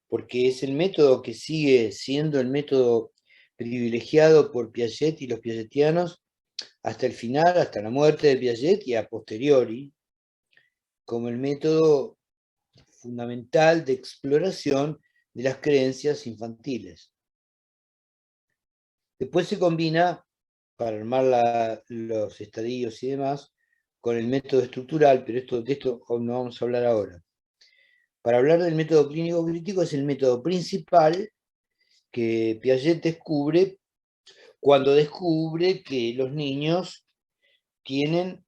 Speaker 1: porque es el método que sigue siendo el método privilegiado por Piaget y los piagetianos hasta el final, hasta la muerte de Piaget y a posteriori, como el método fundamental de exploración de las creencias infantiles. Después se combina, para armar los estadios y demás, con el método estructural, pero de esto no vamos a hablar ahora. Para hablar del método clínico crítico, es el método principal que Piaget descubre cuando descubre que los niños tienen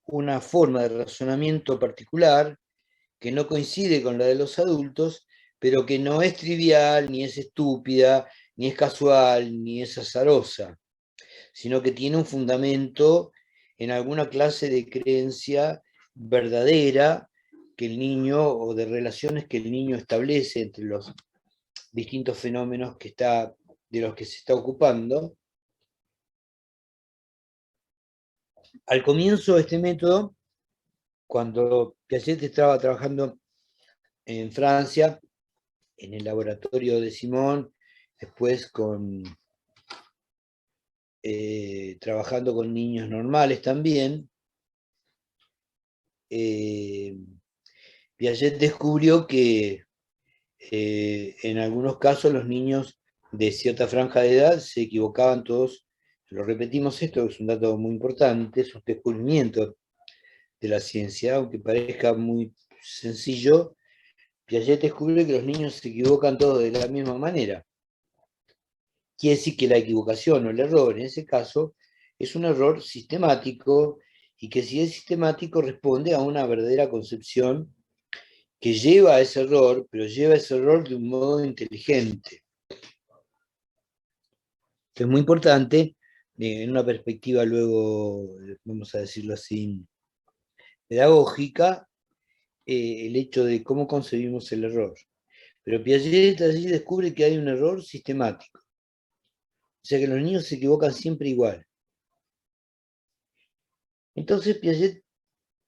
Speaker 1: una forma de razonamiento particular que no coincide con la de los adultos, pero que no es trivial, ni es estúpida, ni es casual, ni es azarosa, sino que tiene un fundamento en alguna clase de creencia verdadera que el niño, o de relaciones que el niño establece entre los distintos fenómenos de los que se está ocupando. Al comienzo de este método, cuando Piaget estaba trabajando en Francia, en el laboratorio de Simón, después trabajando con niños normales también, Piaget descubrió que en algunos casos los niños de cierta franja de edad se equivocaban todos. Lo repetimos esto, que es un dato muy importante, es un descubrimiento de la ciencia, aunque parezca muy sencillo. Piaget descubre que los niños se equivocan todos de la misma manera. Quiere decir que la equivocación o el error, en ese caso, es un error sistemático, y que si es sistemático responde a una verdadera concepción que lleva a ese error, pero lleva ese error de un modo inteligente. Esto es muy importante en una perspectiva luego, vamos a decirlo así, pedagógica, el hecho de cómo concebimos el error. Pero Piaget allí descubre que hay un error sistemático. O sea que los niños se equivocan siempre igual. Entonces Piaget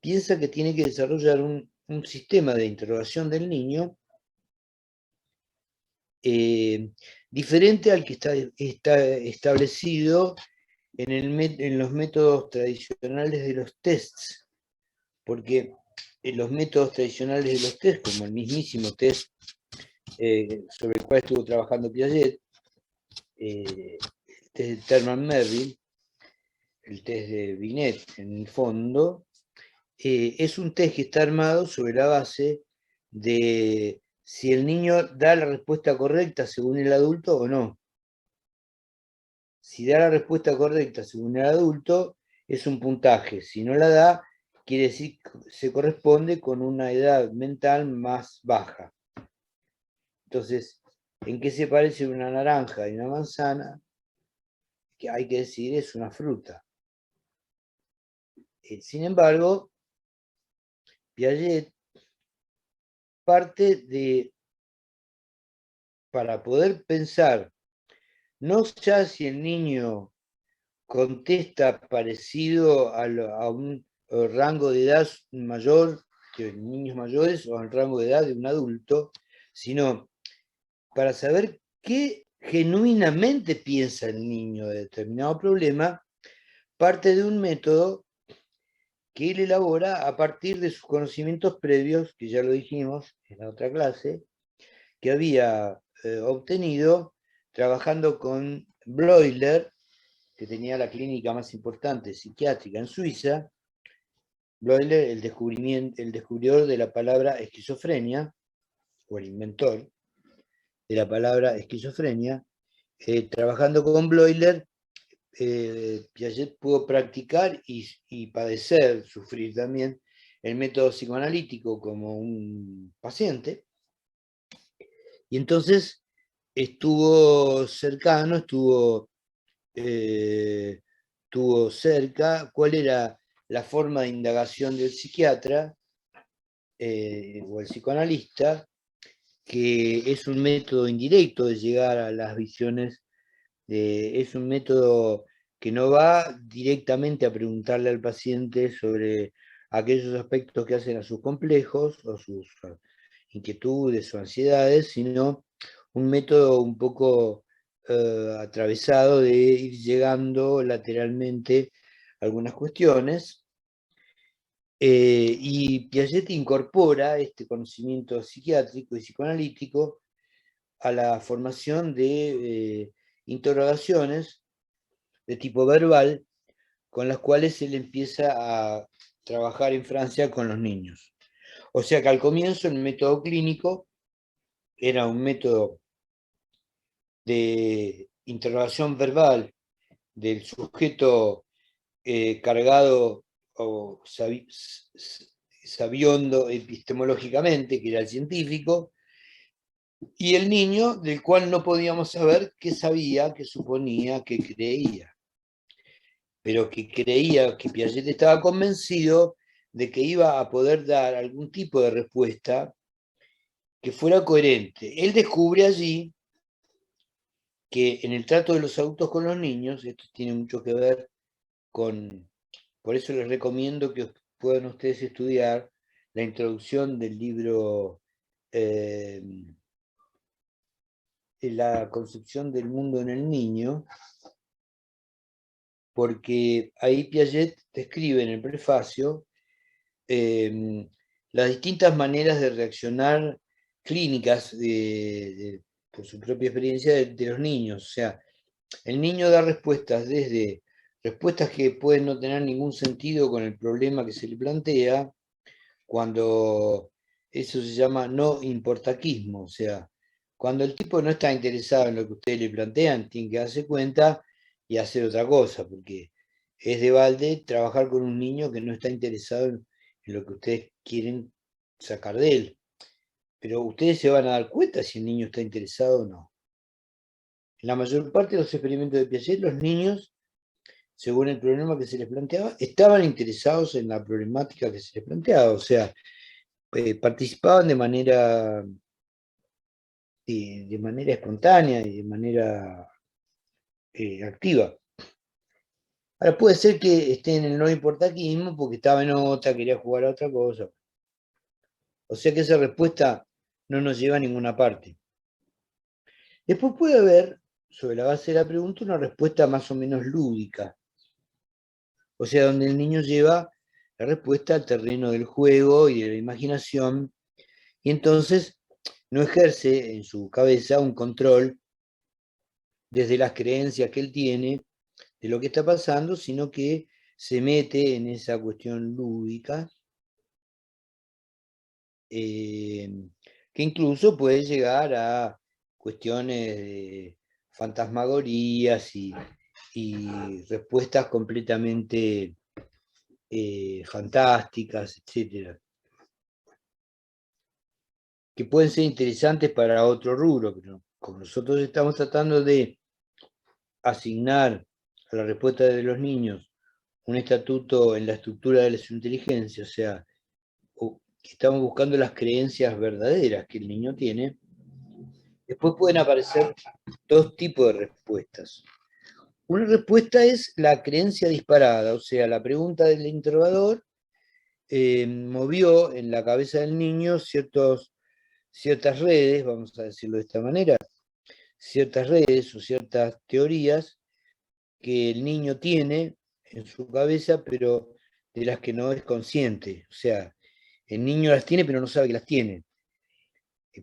Speaker 1: piensa que tiene que desarrollar un sistema de interrogación del niño diferente al que está establecido en los métodos tradicionales de los tests, porque en los métodos tradicionales de los tests, como el mismísimo test sobre el cual estuvo trabajando Piaget, el test de Terman-Merrill, el test de Binet en el fondo, es un test que está armado sobre la base de si el niño da la respuesta correcta según el adulto o no. Si da la respuesta correcta según el adulto, es un puntaje. Si no la da, quiere decir que se corresponde con una edad mental más baja. Entonces, ¿en qué se parece una naranja y una manzana? Que hay que decir es una fruta. Sin embargo, Piaget parte de, para poder pensar, no ya si el niño contesta parecido a un rango de edad mayor que niños mayores o al rango de edad de un adulto, sino para saber qué genuinamente piensa el niño de determinado problema, parte de un método que él elabora a partir de sus conocimientos previos, que ya lo dijimos en la otra clase, que había obtenido trabajando con Bleuler, que tenía la clínica más importante psiquiátrica en Suiza. Bleuler, el descubridor de la palabra esquizofrenia, o el inventor de la palabra esquizofrenia. Trabajando con Bleuler, Piaget pudo practicar y padecer, sufrir también, el método psicoanalítico como un paciente. Y entonces estuvo cercano, estuvo cerca cuál era la forma de indagación del psiquiatra o el psicoanalista, que es un método indirecto de llegar a las visiones, es un método que no va directamente a preguntarle al paciente sobre aquellos aspectos que hacen a sus complejos o sus inquietudes o ansiedades, sino un método un poco atravesado de ir llegando lateralmente a algunas cuestiones. Y Piaget incorpora este conocimiento psiquiátrico y psicoanalítico a la formación de interrogaciones de tipo verbal con las cuales él empieza a trabajar en Francia con los niños. O sea que al comienzo el método clínico era un método de interrogación verbal del sujeto cargado o sabiondo epistemológicamente, que era el científico, y el niño del cual no podíamos saber qué sabía, qué suponía, qué creía. Pero que creía que Piaget estaba convencido de que iba a poder dar algún tipo de respuesta que fuera coherente. Él descubre allí que en el trato de los adultos con los niños, esto tiene mucho que ver con, por eso les recomiendo que puedan ustedes estudiar la introducción del libro La concepción del mundo en el niño, porque ahí Piaget describe en el prefacio las distintas maneras de reaccionar clínicas por su propia experiencia de los niños. O sea, el niño da respuestas desde respuestas que pueden no tener ningún sentido con el problema que se le plantea, cuando eso se llama no importaquismo, o sea, cuando el tipo no está interesado en lo que ustedes le plantean, tiene que darse cuenta y hacer otra cosa, porque es de balde trabajar con un niño que no está interesado en lo que ustedes quieren sacar de él. Pero ustedes se van a dar cuenta si el niño está interesado o no. En la mayor parte de los experimentos de Piaget, los niños, según el problema que se les planteaba, estaban interesados en la problemática que se les planteaba, o sea, participaban de manera de manera espontánea y de manera activa. Ahora puede ser que esté en el no importaquismo porque estaba en otra, quería jugar a otra cosa. O sea que esa respuesta no nos lleva a ninguna parte. Después puede haber, sobre la base de la pregunta, una respuesta más o menos lúdica. O sea, donde el niño lleva la respuesta al terreno del juego y de la imaginación, y entonces no ejerce en su cabeza un control desde las creencias que él tiene de lo que está pasando, sino que se mete en esa cuestión lúdica, que incluso puede llegar a cuestiones de fantasmagorías y respuestas completamente fantásticas, etcétera, que pueden ser interesantes para otro rubro, pero como nosotros estamos tratando de asignar a la respuesta de los niños un estatuto en la estructura de su inteligencia, o sea, estamos buscando las creencias verdaderas que el niño tiene, después pueden aparecer dos tipos de respuestas. Una respuesta es la creencia disparada, o sea, la pregunta del interrogador movió en la cabeza del niño ciertas redes, vamos a decirlo de esta manera, ciertas redes o ciertas teorías que el niño tiene en su cabeza, pero de las que no es consciente. O sea, el niño las tiene, pero no sabe que las tiene.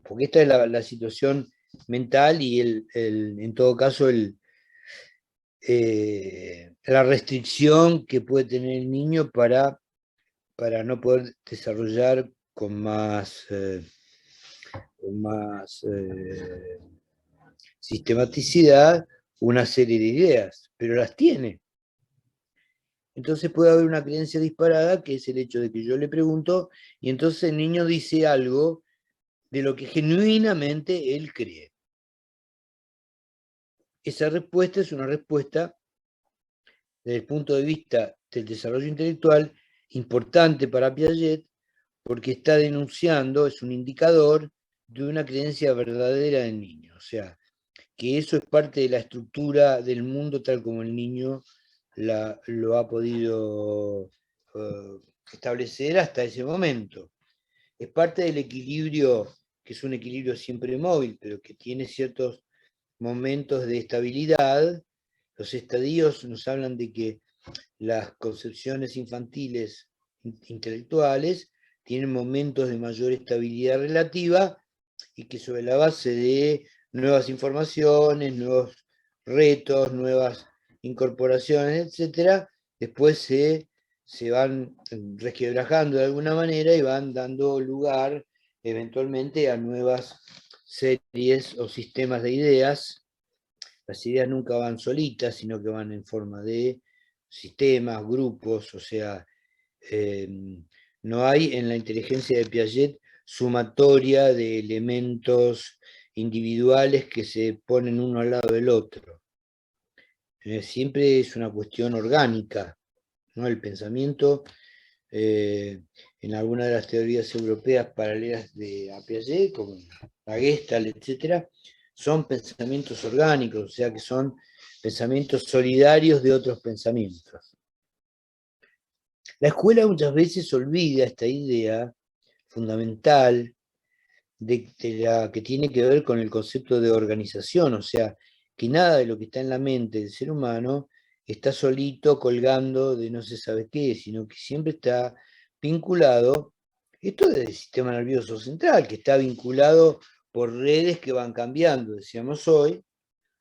Speaker 1: Porque esta es la situación mental y en todo caso la restricción que puede tener el niño para no poder desarrollar con más sistematicidad una serie de ideas, pero las tiene. Entonces puede haber una creencia disparada, que es el hecho de que yo le pregunto, y entonces el niño dice algo de lo que genuinamente él cree. Esa respuesta es una respuesta, desde el punto de vista del desarrollo intelectual, importante para Piaget, porque está denunciando, es un indicador de una creencia verdadera del niño. O sea, que eso es parte de la estructura del mundo tal como el niño lo ha podido establecer hasta ese momento. Es parte del equilibrio, que es un equilibrio siempre móvil, pero que tiene ciertos momentos de estabilidad. Los estadios nos hablan de que las concepciones infantiles intelectuales tienen momentos de mayor estabilidad relativa y que sobre la base de nuevas informaciones, nuevos retos, nuevas incorporaciones, etcétera, después se van resquebrajando de alguna manera y van dando lugar eventualmente a nuevas series o sistemas de ideas. Las ideas nunca van solitas, sino que van en forma de sistemas, grupos, o sea, no hay en la inteligencia de Piaget sumatoria de elementos individuales que se ponen uno al lado del otro. Siempre es una cuestión orgánica, ¿no? El pensamiento, en algunas de las teorías europeas paralelas a Piaget, como la Gestalt, etc., son pensamientos orgánicos, o sea que son pensamientos solidarios de otros pensamientos. La escuela muchas veces olvida esta idea fundamental de la que tiene que ver con el concepto de organización, o sea, que nada de lo que está en la mente del ser humano está solito colgando de no se sabe qué, sino que siempre está vinculado, esto es del sistema nervioso central, que está vinculado por redes que van cambiando, decíamos hoy,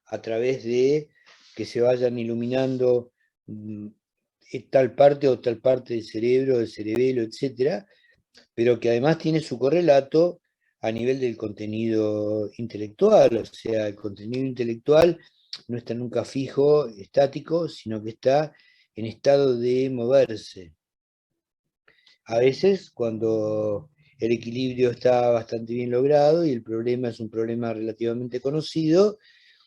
Speaker 1: a través de que se vayan iluminando tal parte o tal parte del cerebro, del cerebelo, etcétera, pero que además tiene su correlato a nivel del contenido intelectual, o sea, el contenido intelectual no está nunca fijo, estático, sino que está en estado de moverse. A veces, cuando el equilibrio está bastante bien logrado y el problema es un problema relativamente conocido,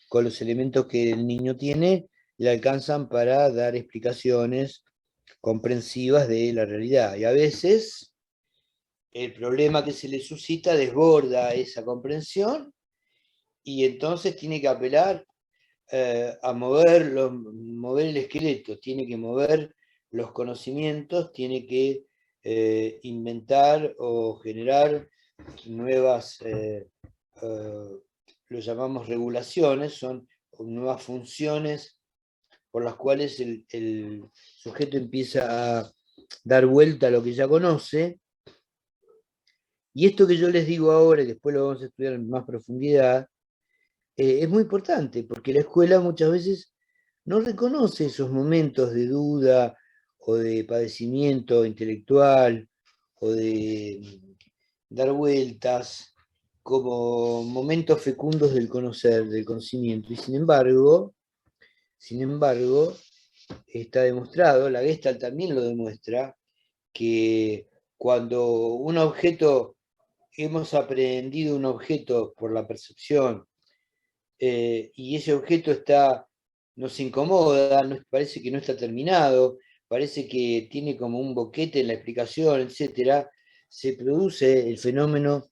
Speaker 1: con los elementos que el niño tiene, le alcanzan para dar explicaciones comprensivas de la realidad. Y a veces el problema que se le suscita desborda esa comprensión y entonces tiene que apelar a mover el esqueleto, tiene que mover los conocimientos, tiene que inventar o generar nuevas, lo llamamos regulaciones, son nuevas funciones por las cuales el sujeto empieza a dar vuelta a lo que ya conoce. Y esto que yo les digo ahora, y después lo vamos a estudiar en más profundidad, es muy importante, porque la escuela muchas veces no reconoce esos momentos de duda o de padecimiento intelectual o de dar vueltas como momentos fecundos del conocer, del conocimiento. Y sin embargo, está demostrado, la Gestalt también lo demuestra, que cuando un objeto, hemos aprendido un objeto por la percepción, y ese objeto nos incomoda, parece que no está terminado, parece que tiene como un boquete en la explicación, etc., se produce el fenómeno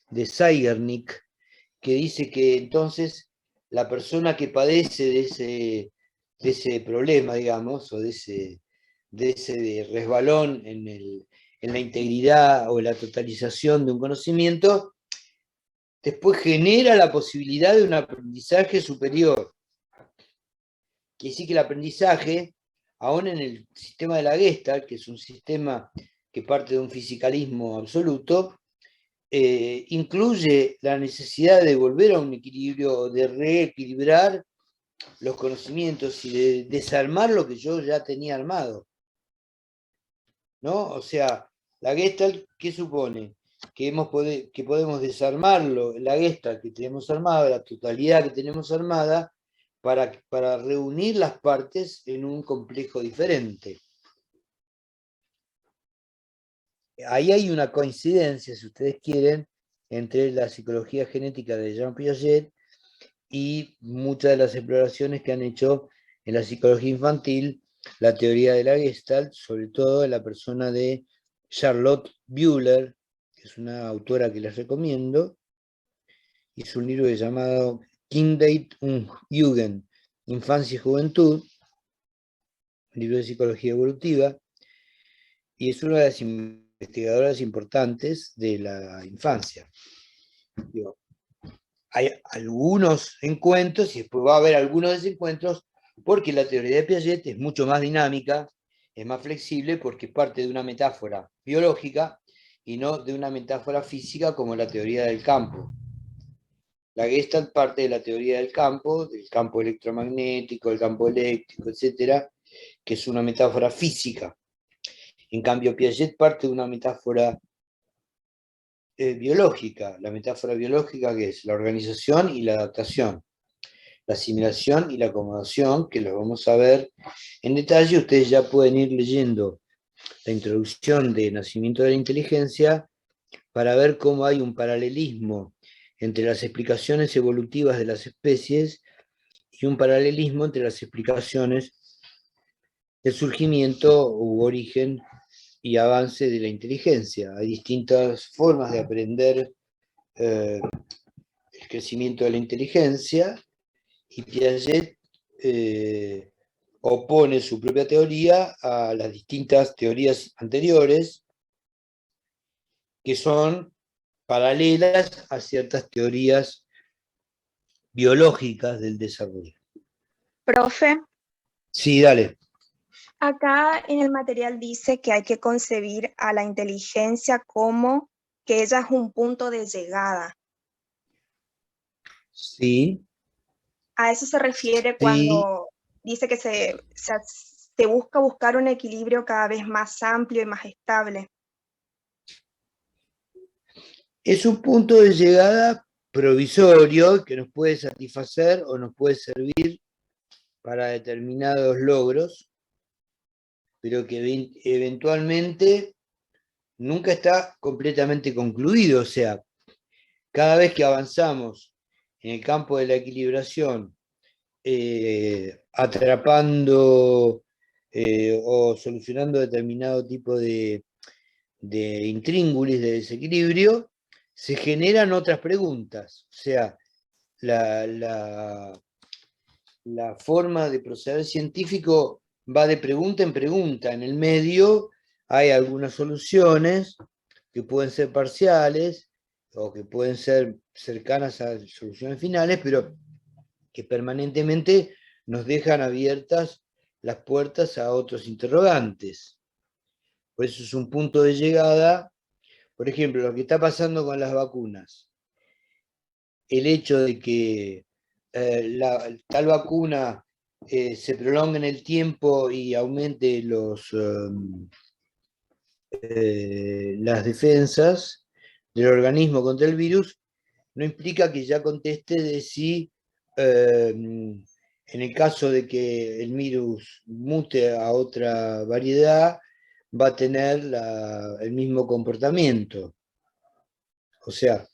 Speaker 1: de Zeigarnik, que dice que entonces la persona que padece de ese problema, digamos, o de ese resbalón en la integridad o la totalización de un conocimiento, después genera la posibilidad de un aprendizaje superior. Quiere decir que el aprendizaje, aún en el sistema de la Gestalt, que es un sistema que parte de un fisicalismo absoluto, incluye la necesidad de volver a un equilibrio, de reequilibrar los conocimientos y de desarmar lo que yo ya tenía armado, ¿no? O sea, la Gestalt, ¿qué supone? Que podemos desarmarlo, la Gestalt que tenemos armada, la totalidad que tenemos armada, para reunir las partes en un complejo diferente. Ahí hay una coincidencia, si ustedes quieren, entre la psicología genética de Jean Piaget y muchas de las exploraciones que han hecho en la psicología infantil, la teoría de la Gestalt, sobre todo en la persona de Charlotte Bühler, que es una autora que les recomiendo. Hizo un libro llamado Kindheit und Jugend, Infancia y Juventud, un libro de psicología evolutiva, y es una de las investigadoras importantes de la infancia. Hay algunos encuentros, y después va a haber algunos desencuentros, porque la teoría de Piaget es mucho más dinámica, es más flexible, porque parte de una metáfora biológica y no de una metáfora física como la teoría del campo. La Gestalt parte de la teoría del campo electromagnético, del campo eléctrico, etcétera, que es una metáfora física. En cambio, Piaget parte de una metáfora biológica. La metáfora biológica, que es la organización y la adaptación, la asimilación y la acomodación, que lo vamos a ver en detalle. Ustedes ya pueden ir leyendo la introducción de Nacimiento de la Inteligencia para ver cómo hay un paralelismo entre las explicaciones evolutivas de las especies y un paralelismo entre las explicaciones del surgimiento u origen y avance de la inteligencia. Hay distintas formas de aprender el crecimiento de la inteligencia, y Piaget opone su propia teoría a las distintas teorías anteriores, que son paralelas a ciertas teorías biológicas del desarrollo.
Speaker 5: Profe,
Speaker 1: Sí, dale.
Speaker 5: acá en el material dice que hay que concebir a la inteligencia como que ella es un punto de llegada.
Speaker 1: Sí.
Speaker 5: A eso se refiere
Speaker 1: Sí.
Speaker 5: cuando dice que se busca buscar un equilibrio cada vez más amplio y más estable.
Speaker 1: Es un punto de llegada provisorio que nos puede satisfacer o nos puede servir para determinados logros, pero que eventualmente nunca está completamente concluido. O sea, cada vez que avanzamos en el campo de la equilibración, atrapando o solucionando determinado tipo de intríngulis, de desequilibrio, se generan otras preguntas. O sea, la forma de proceder científico va de pregunta en pregunta. En el medio hay algunas soluciones que pueden ser parciales o que pueden ser cercanas a soluciones finales, pero que permanentemente nos dejan abiertas las puertas a otros interrogantes. Por eso es un punto de llegada. Por ejemplo, lo que está pasando con las vacunas. El hecho de que tal vacuna se prolongue en el tiempo y aumente las defensas del organismo contra el virus, no implica que ya conteste de si en el caso de que el virus mute a otra variedad, va a tener el mismo comportamiento. O sea,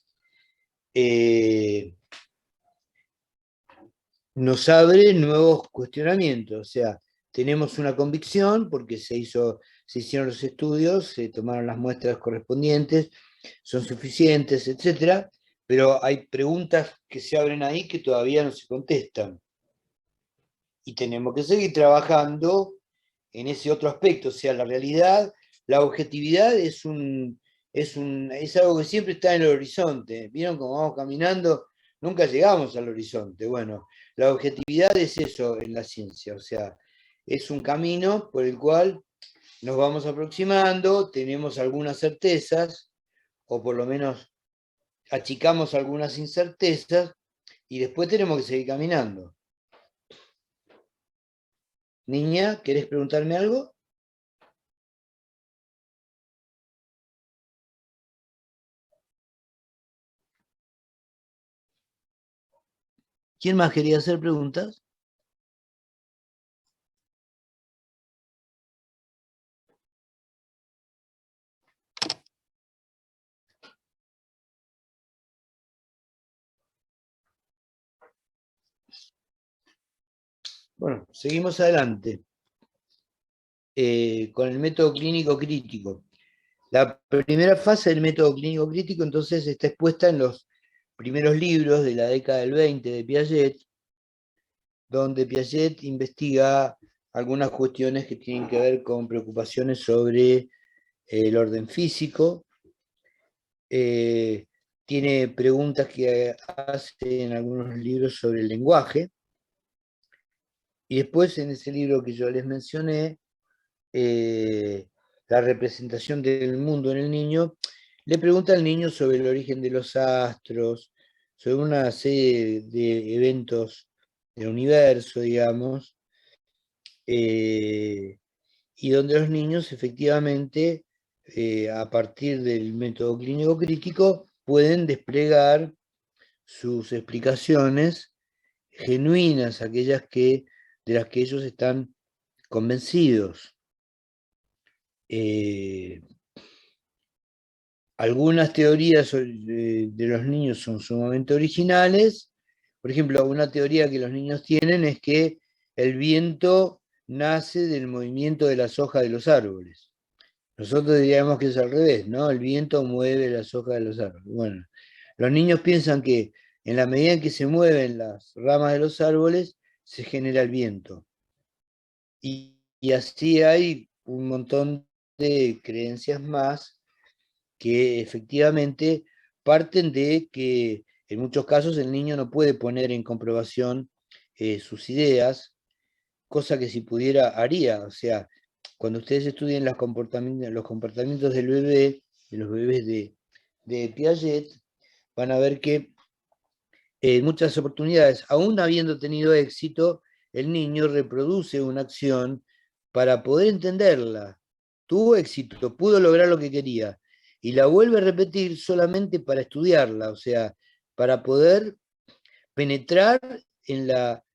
Speaker 1: nos abre nuevos cuestionamientos. O sea, tenemos una convicción porque se hicieron los estudios, se tomaron las muestras correspondientes, son suficientes, etc. Pero hay preguntas que se abren ahí que todavía no se contestan. Y tenemos que seguir trabajando en ese otro aspecto. O sea, la realidad, la objetividad es algo que siempre está en el horizonte. ¿Vieron cómo vamos caminando? Nunca llegamos al horizonte. Bueno, la objetividad es eso en la ciencia. O sea, es un camino por el cual nos vamos aproximando, tenemos algunas certezas, o por lo menos achicamos algunas incertezas, y después tenemos que seguir caminando. Niña, ¿querés preguntarme algo? ¿Quién más quería hacer preguntas? Bueno, seguimos adelante con el método clínico crítico. La primera fase del método clínico crítico entonces está expuesta en los primeros libros de la década del 20 de Piaget, donde Piaget investiga algunas cuestiones que tienen que ver con preocupaciones sobre el orden físico. Tiene preguntas que hace en algunos libros sobre el lenguaje. Y después en ese libro que yo les mencioné, la representación del mundo en el niño, le pregunta al niño sobre el origen de los astros, sobre una serie de eventos del universo, digamos, y donde los niños efectivamente, a partir del método clínico crítico, pueden desplegar sus explicaciones genuinas, aquellas de las que ellos están convencidos. Algunas teorías de los niños son sumamente originales. Por ejemplo, una teoría que los niños tienen es que el viento nace del movimiento de las hojas de los árboles. Nosotros diríamos que es al revés, ¿no? El viento mueve las hojas de los árboles. Bueno, los niños piensan que en la medida en que se mueven las ramas de los árboles, se genera el viento. Y así hay un montón de creencias más que efectivamente parten de que en muchos casos el niño no puede poner en comprobación sus ideas, cosa que si pudiera haría. O sea, cuando ustedes estudien los comportamientos del bebé, de los bebés de Piaget, van a ver que en muchas oportunidades, aún habiendo tenido éxito, el niño reproduce una acción para poder entenderla. Tuvo éxito, pudo lograr lo que quería, y la vuelve a repetir solamente para estudiarla, o sea, para poder penetrar en la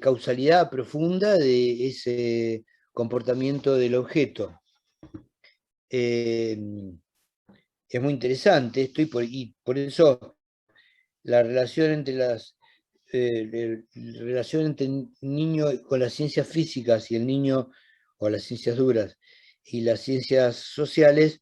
Speaker 1: causalidad profunda de ese comportamiento del objeto. Es muy interesante esto, y por eso la relación entre relación entre el niño con las ciencias físicas y el niño, o las ciencias duras, y las ciencias sociales,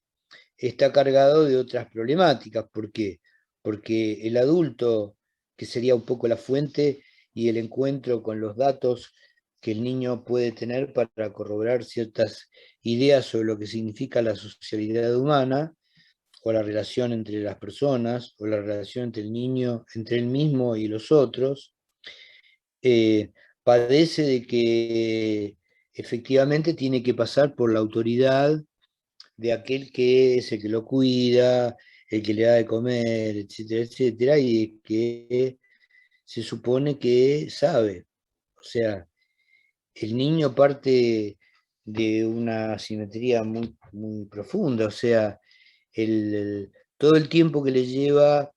Speaker 1: está cargado de otras problemáticas. ¿Por qué? Porque el adulto que sería un poco la fuente y el encuentro con los datos que el niño puede tener para corroborar ciertas ideas sobre lo que significa la socialidad humana, o la relación entre las personas, o la relación entre el niño, entre él mismo y los otros, padece de que efectivamente tiene que pasar por la autoridad de aquel que es el que lo cuida, el que le da de comer, etcétera, etcétera, y que se supone que sabe. O sea, el niño parte de una asimetría muy, muy profunda, o sea, todo el tiempo que le lleva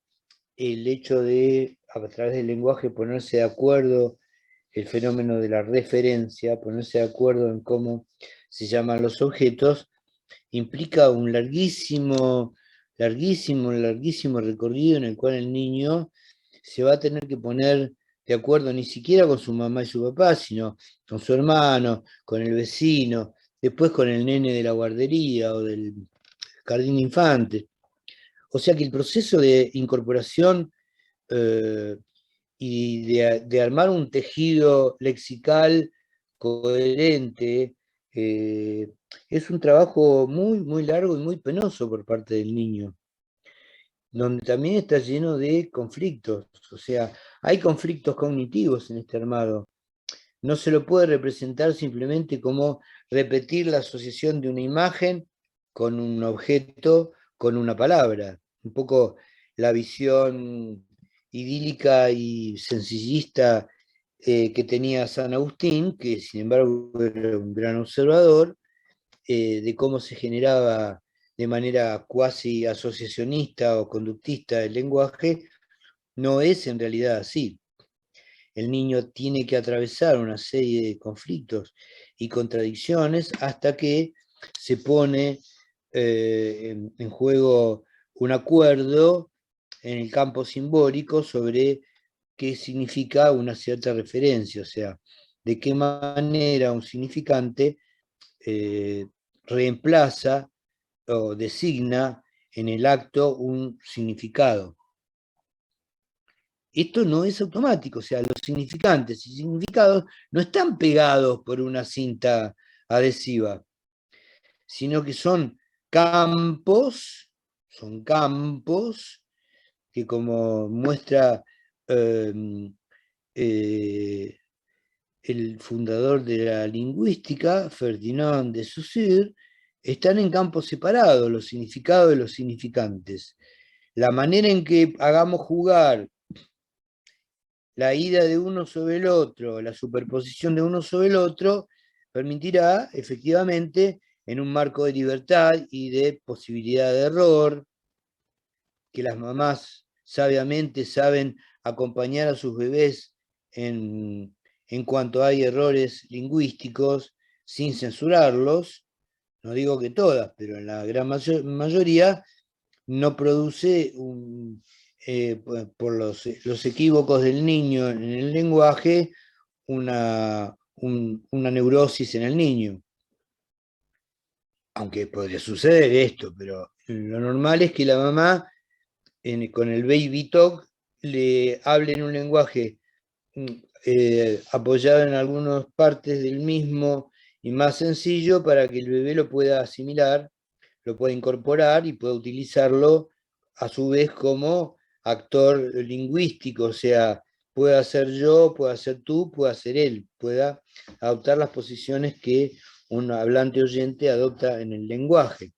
Speaker 1: el hecho de, a través del lenguaje, ponerse de acuerdo, el fenómeno de la referencia, ponerse de acuerdo en cómo se llaman los objetos, implica un larguísimo recorrido en el cual el niño se va a tener que poner de acuerdo ni siquiera con su mamá y su papá, sino con su hermano, con el vecino, después con el nene de la guardería o del jardín de infantes. O sea que el proceso de incorporación y de armar un tejido lexical coherente es un trabajo muy, muy largo y muy penoso por parte del niño, donde también está lleno de conflictos. O sea, hay conflictos cognitivos en este armado. No se lo puede representar simplemente como repetir la asociación de una imagen con un objeto, con una palabra. Un poco la visión idílica y sencillista que tenía San Agustín, que sin embargo era un gran observador, de cómo se generaba de manera cuasi asociacionista o conductista el lenguaje, no es en realidad así. El niño tiene que atravesar una serie de conflictos y contradicciones hasta que se pone en juego un acuerdo en el campo simbólico sobre qué significa una cierta referencia, o sea, de qué manera un significante reemplaza o designa en el acto un significado. Esto no es automático, o sea, los significantes y significados no están pegados por una cinta adhesiva, sino que son campos que, como muestra el fundador de la lingüística, Ferdinand de Saussure, están en campos separados los significados y los significantes. La manera en que hagamos jugar la ida de uno sobre el otro, la superposición de uno sobre el otro, permitirá efectivamente, en un marco de libertad y de posibilidad de error, que las mamás sabiamente saben acompañar a sus bebés en cuanto hay errores lingüísticos sin censurarlos. No digo que todas, pero en la gran mayoría no produce por los equívocos del niño en el lenguaje una neurosis en el niño. Aunque podría suceder esto, pero lo normal es que la mamá con el baby talk le hable en un lenguaje apoyado en algunas partes del mismo y más sencillo para que el bebé lo pueda asimilar, lo pueda incorporar y pueda utilizarlo a su vez como actor lingüístico, o sea, pueda ser yo, pueda ser tú, pueda ser él, pueda adoptar las posiciones que un hablante oyente adopta en el lenguaje.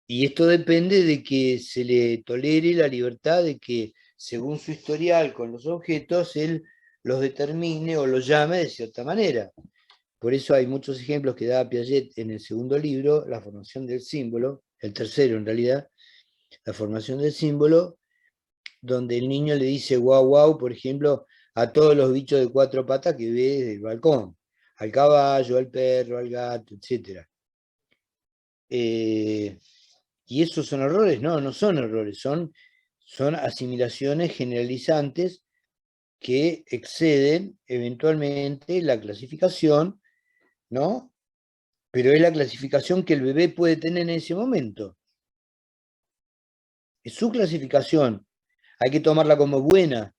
Speaker 1: Y esto depende de que se le tolere la libertad de que, según su historial con los objetos, él los determine o los llame de cierta manera. Por eso hay muchos ejemplos que da Piaget en el segundo libro, La formación del símbolo, el tercero en realidad, La formación del símbolo, donde el niño le dice guau guau, por ejemplo, a todos los bichos de cuatro patas que ve desde el balcón, al caballo, al perro, al gato, etc. ¿Y esos son errores? No, no son errores, son asimilaciones generalizantes que exceden eventualmente la clasificación, ¿no? Pero es la clasificación que el bebé puede tener en ese momento. Es su clasificación. hay que tomarla como buena,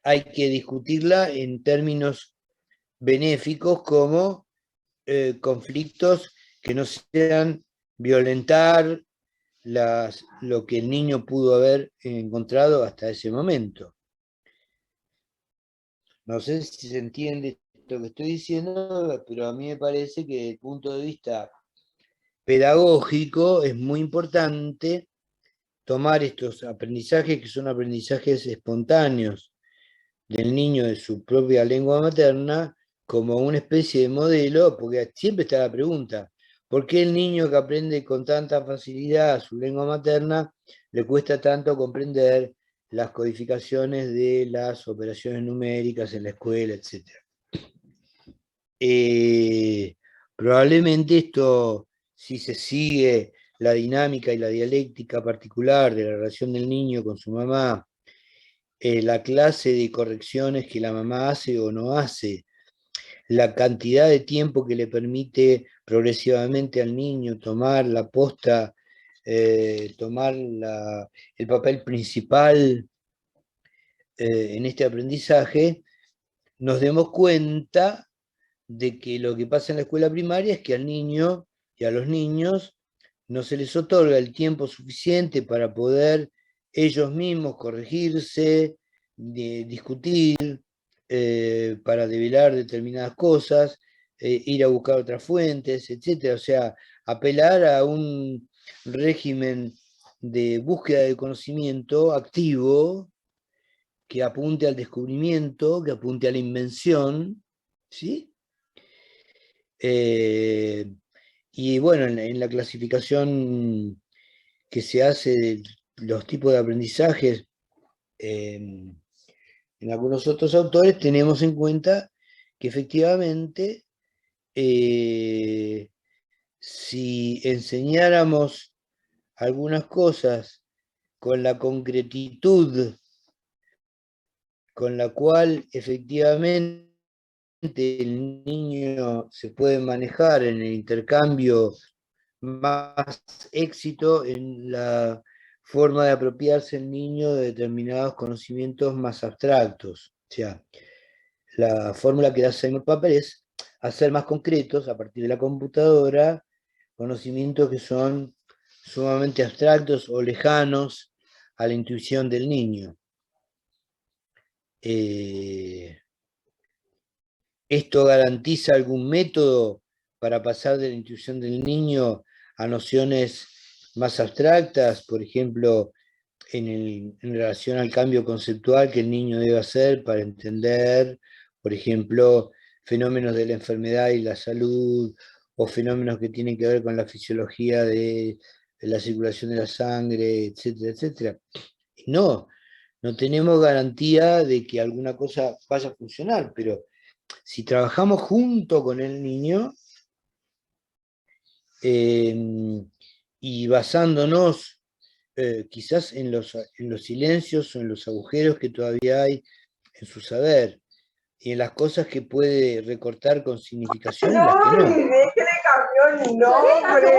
Speaker 1: hay que discutirla en términos benéficos como conflictos que no sean violentar lo que el niño pudo haber encontrado hasta ese momento. No sé si se entiende lo que estoy diciendo, pero a mí me parece que desde el punto de vista pedagógico es muy importante tomar estos aprendizajes que son aprendizajes espontáneos del niño de su propia lengua materna como una especie de modelo, porque siempre está la pregunta, ¿por qué el niño que aprende con tanta facilidad su lengua materna le cuesta tanto comprender las codificaciones de las operaciones numéricas en la escuela, etcétera? Probablemente esto, si se sigue la dinámica y la dialéctica particular de la relación del niño con su mamá, la clase de correcciones que la mamá hace o no hace, la cantidad de tiempo que le permite progresivamente al niño tomar la posta, tomar el papel principal en este aprendizaje, nos demos cuenta de que lo que pasa en la escuela primaria es que al niño y a los niños no se les otorga el tiempo suficiente para poder ellos mismos corregirse, discutir, para develar determinadas cosas, ir a buscar otras fuentes, etc. O sea, apelar a un régimen de búsqueda de conocimiento activo que apunte al descubrimiento, que apunte a la invención, ¿sí? Y bueno, en la clasificación que se hace de los tipos de aprendizajes, en algunos otros autores tenemos en cuenta que efectivamente si enseñáramos algunas cosas con la concretitud con la cual efectivamente el niño se puede manejar en el intercambio, más éxito en la forma de apropiarse el niño de determinados conocimientos más abstractos. O sea, la fórmula que da Seymour Papert es hacer más concretos a partir de la computadora conocimientos que son sumamente abstractos o lejanos a la intuición del niño. ¿Esto garantiza algún método para pasar de la intuición del niño a nociones más abstractas? Por ejemplo, en relación al cambio conceptual que el niño debe hacer para entender, por ejemplo, fenómenos de la enfermedad y la salud, o fenómenos que tienen que ver con la fisiología de la circulación de la sangre, etcétera, etcétera. No tenemos garantía de que alguna cosa vaya a funcionar, pero si trabajamos junto con el niño y basándonos quizás en los silencios o en los agujeros que todavía hay en su saber y en las cosas que puede recortar con significación y las que no.
Speaker 6: Que le cambió el nombre.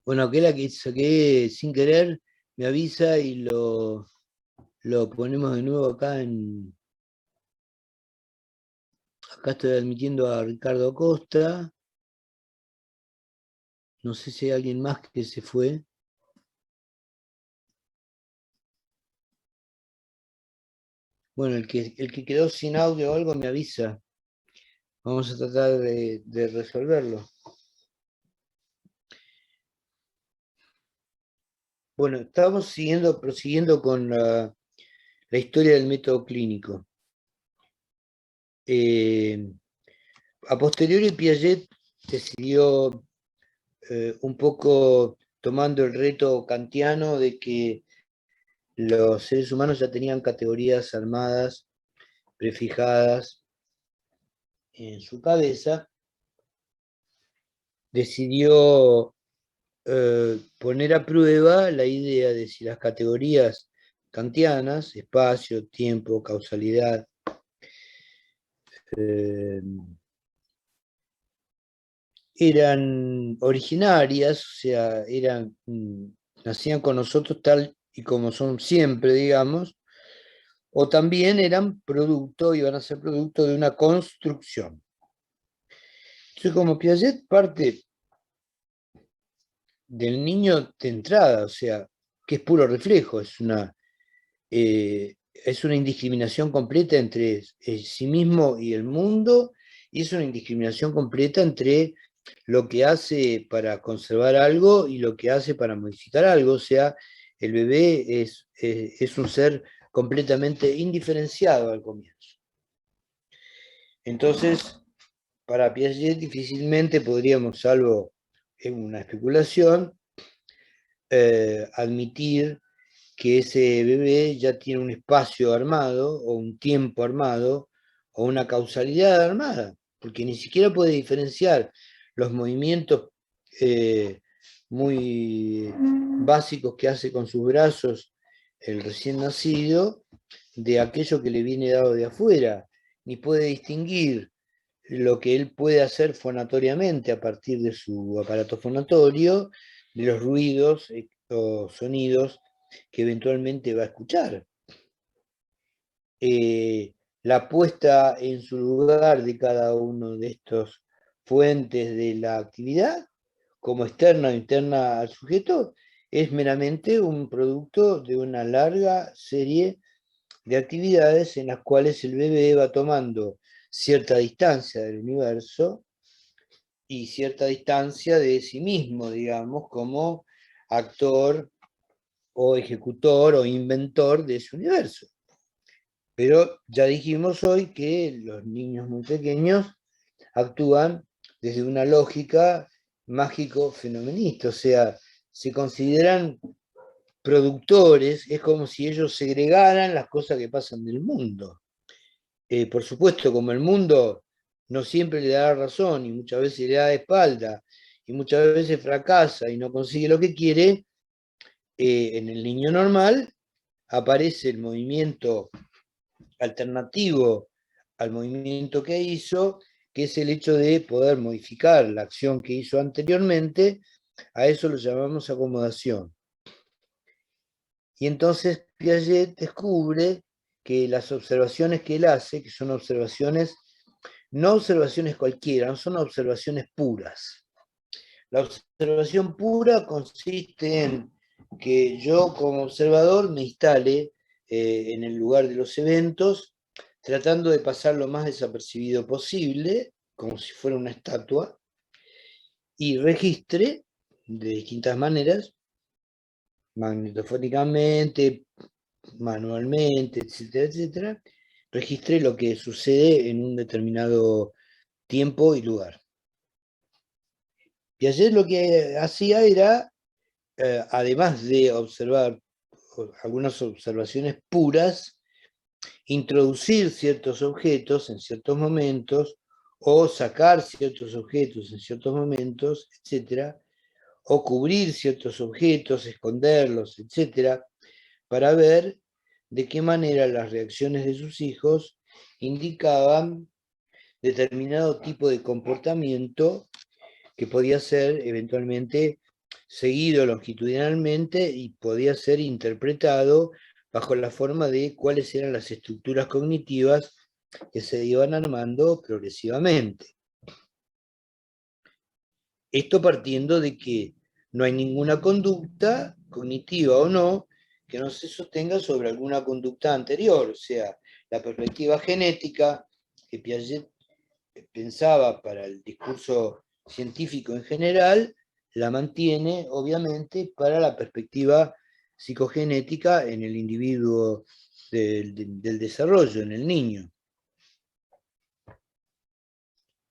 Speaker 1: Bueno, aquella que saqué sin querer, me avisa y lo ponemos de nuevo acá Acá estoy admitiendo a Ricardo Costa. No sé si hay alguien más que se fue. Bueno, el que quedó sin audio o algo me avisa. Vamos a tratar de resolverlo. Bueno, estamos prosiguiendo con la historia del método clínico. A posteriori Piaget decidió, un poco tomando el reto kantiano de que los seres humanos ya tenían categorías armadas, prefijadas en su cabeza, decidió poner a prueba la idea de si las categorías kantianas, espacio, tiempo, causalidad, eran originarias, o sea, nacían con nosotros tal y como son siempre, digamos, o también eran producto, iban a ser producto de una construcción. Entonces, como Piaget parte del niño de entrada, o sea, que es puro reflejo, es una indiscriminación completa entre sí mismo y el mundo, y es una indiscriminación completa entre lo que hace para conservar algo y lo que hace para modificar algo. O sea, el bebé es un ser completamente indiferenciado al comienzo. Entonces, para Piaget difícilmente podríamos, salvo en una especulación, admitir que ese bebé ya tiene un espacio armado, o un tiempo armado, o una causalidad armada, porque ni siquiera puede diferenciar los movimientos muy básicos que hace con sus brazos el recién nacido de aquello que le viene dado de afuera, ni puede distinguir lo que él puede hacer fonatoriamente a partir de su aparato fonatorio, de los ruidos o sonidos que eventualmente va a escuchar. La puesta en su lugar de cada uno de estos fuentes de la actividad, como externa o interna al sujeto, es meramente un producto de una larga serie de actividades en las cuales el bebé va tomando cierta distancia del universo y cierta distancia de sí mismo, digamos, como actor o ejecutor o inventor de ese universo. Pero ya dijimos hoy que los niños muy pequeños actúan desde una lógica mágico-fenomenista, o sea, se consideran productores, es como si ellos segregaran las cosas que pasan del mundo. Por supuesto, como el mundo no siempre le da razón y muchas veces le da de espalda y muchas veces fracasa y no consigue lo que quiere, en el niño normal aparece el movimiento alternativo al movimiento que hizo, que es el hecho de poder modificar la acción que hizo anteriormente. A eso lo llamamos acomodación. Y entonces Piaget descubre que las observaciones que él hace, que son observaciones, no observaciones cualquiera, no son observaciones puras. La observación pura consiste en que yo como observador me instale en el lugar de los eventos, tratando de pasar lo más desapercibido posible, como si fuera una estatua, y registre de distintas maneras, magnetofónicamente, manualmente, etcétera, etcétera, registre lo que sucede en un determinado tiempo y lugar. Piaget lo que hacía era, además de observar algunas observaciones puras, introducir ciertos objetos en ciertos momentos, o sacar ciertos objetos en ciertos momentos, etcétera, o cubrir ciertos objetos, esconderlos, etcétera, para ver de qué manera las reacciones de sus hijos indicaban determinado tipo de comportamiento que podía ser eventualmente seguido longitudinalmente y podía ser interpretado bajo la forma de cuáles eran las estructuras cognitivas que se iban armando progresivamente. Esto partiendo de que no hay ninguna conducta, cognitiva o no, que no se sostenga sobre alguna conducta anterior, o sea, la perspectiva genética que Piaget pensaba para el discurso científico en general, la mantiene obviamente para la perspectiva psicogenética en el individuo del desarrollo, en el niño.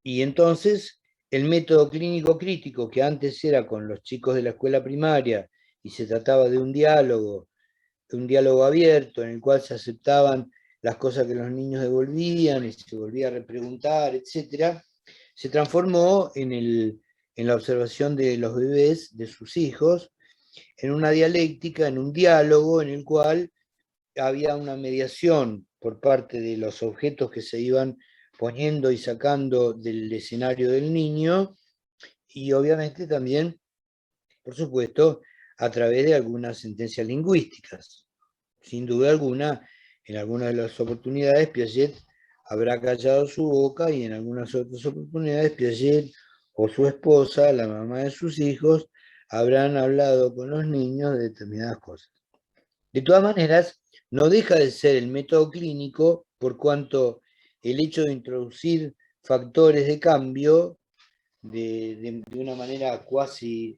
Speaker 1: Y entonces el método clínico crítico, que antes era con los chicos de la escuela primaria y se trataba de un diálogo abierto en el cual se aceptaban las cosas que los niños devolvían y se volvía a repreguntar, etc., se transformó en la observación de los bebés, de sus hijos, en una dialéctica, en un diálogo en el cual había una mediación por parte de los objetos que se iban poniendo y sacando del escenario del niño, y obviamente también, por supuesto, a través de algunas sentencias lingüísticas. Sin duda alguna, en algunas de las oportunidades Piaget habrá callado su boca y en algunas otras oportunidades Piaget o su esposa, la mamá de sus hijos, habrán hablado con los niños de determinadas cosas. De todas maneras, no deja de ser el método clínico por cuanto el hecho de introducir factores de cambio de una manera cuasi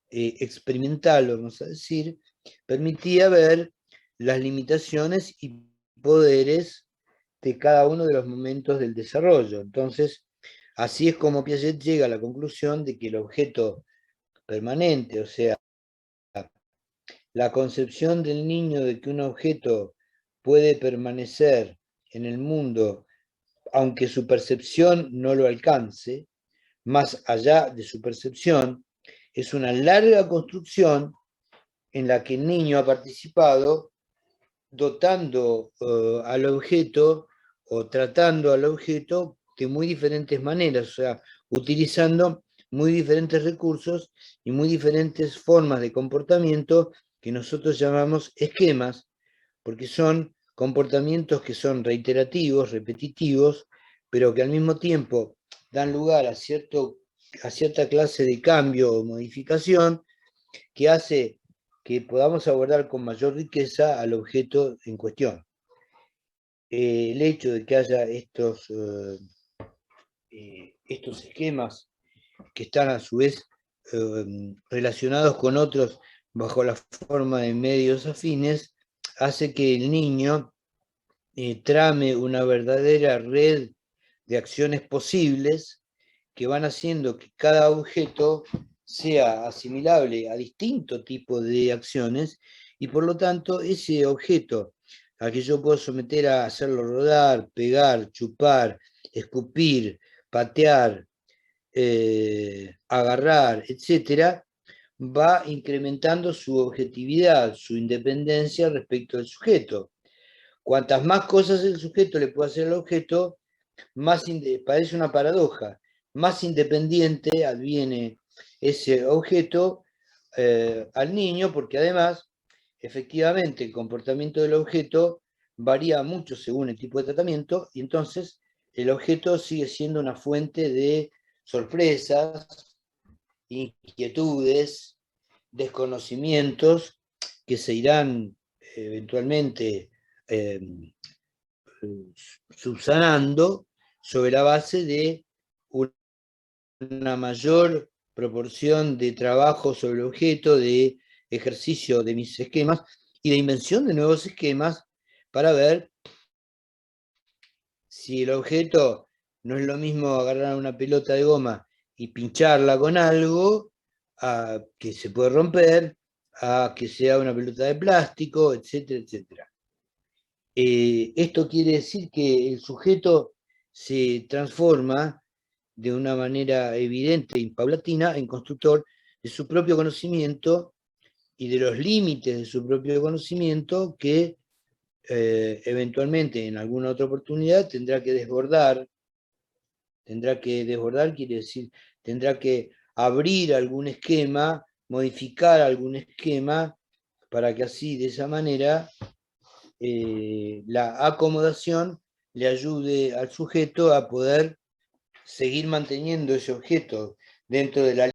Speaker 1: experimental, vamos a decir, permitía ver las limitaciones y poderes de cada uno de los momentos del desarrollo. Entonces, así es como Piaget llega a la conclusión de que el objeto permanente, o sea, la concepción del niño de que un objeto puede permanecer en el mundo aunque su percepción no lo alcance, más allá de su percepción, es una larga construcción en la que el niño ha participado dotando al objeto o tratando al objeto de muy diferentes maneras, o sea, utilizando muy diferentes recursos y muy diferentes formas de comportamiento que nosotros llamamos esquemas, porque son comportamientos que son reiterativos, repetitivos, pero que al mismo tiempo dan lugar a cierta clase de cambio o modificación que hace que podamos abordar con mayor riqueza al objeto en cuestión. El hecho de que haya estos esquemas que están a su vez relacionados con otros bajo la forma de medios afines, hace que el niño trame una verdadera red de acciones posibles que van haciendo que cada objeto sea asimilable a distinto tipo de acciones y por lo tanto ese objeto al que yo puedo someter a hacerlo rodar, pegar, chupar, escupir, patear, agarrar, etc., va incrementando su objetividad, su independencia respecto al sujeto. Cuantas más cosas el sujeto le puede hacer al objeto, parece una paradoja, más independiente adviene ese objeto al niño, porque además, efectivamente, el comportamiento del objeto varía mucho según el tipo de tratamiento, y entonces el objeto sigue siendo una fuente de sorpresas, inquietudes, desconocimientos que se irán eventualmente subsanando sobre la base de una mayor proporción de trabajo sobre el objeto, de ejercicio de mis esquemas y de invención de nuevos esquemas para ver si el objeto no es lo mismo agarrar una pelota de goma y pincharla con algo, a que se puede romper, a que sea una pelota de plástico, etcétera, etcétera. Esto quiere decir que el sujeto se transforma de una manera evidente y paulatina en constructor de su propio conocimiento y de los límites de su propio conocimiento que eventualmente en alguna otra oportunidad tendrá que desbordar. Tendrá que desbordar quiere decir, tendrá que abrir algún esquema, modificar algún esquema, para que así, de esa manera, la acomodación le ayude al sujeto a poder seguir manteniendo ese objeto dentro de la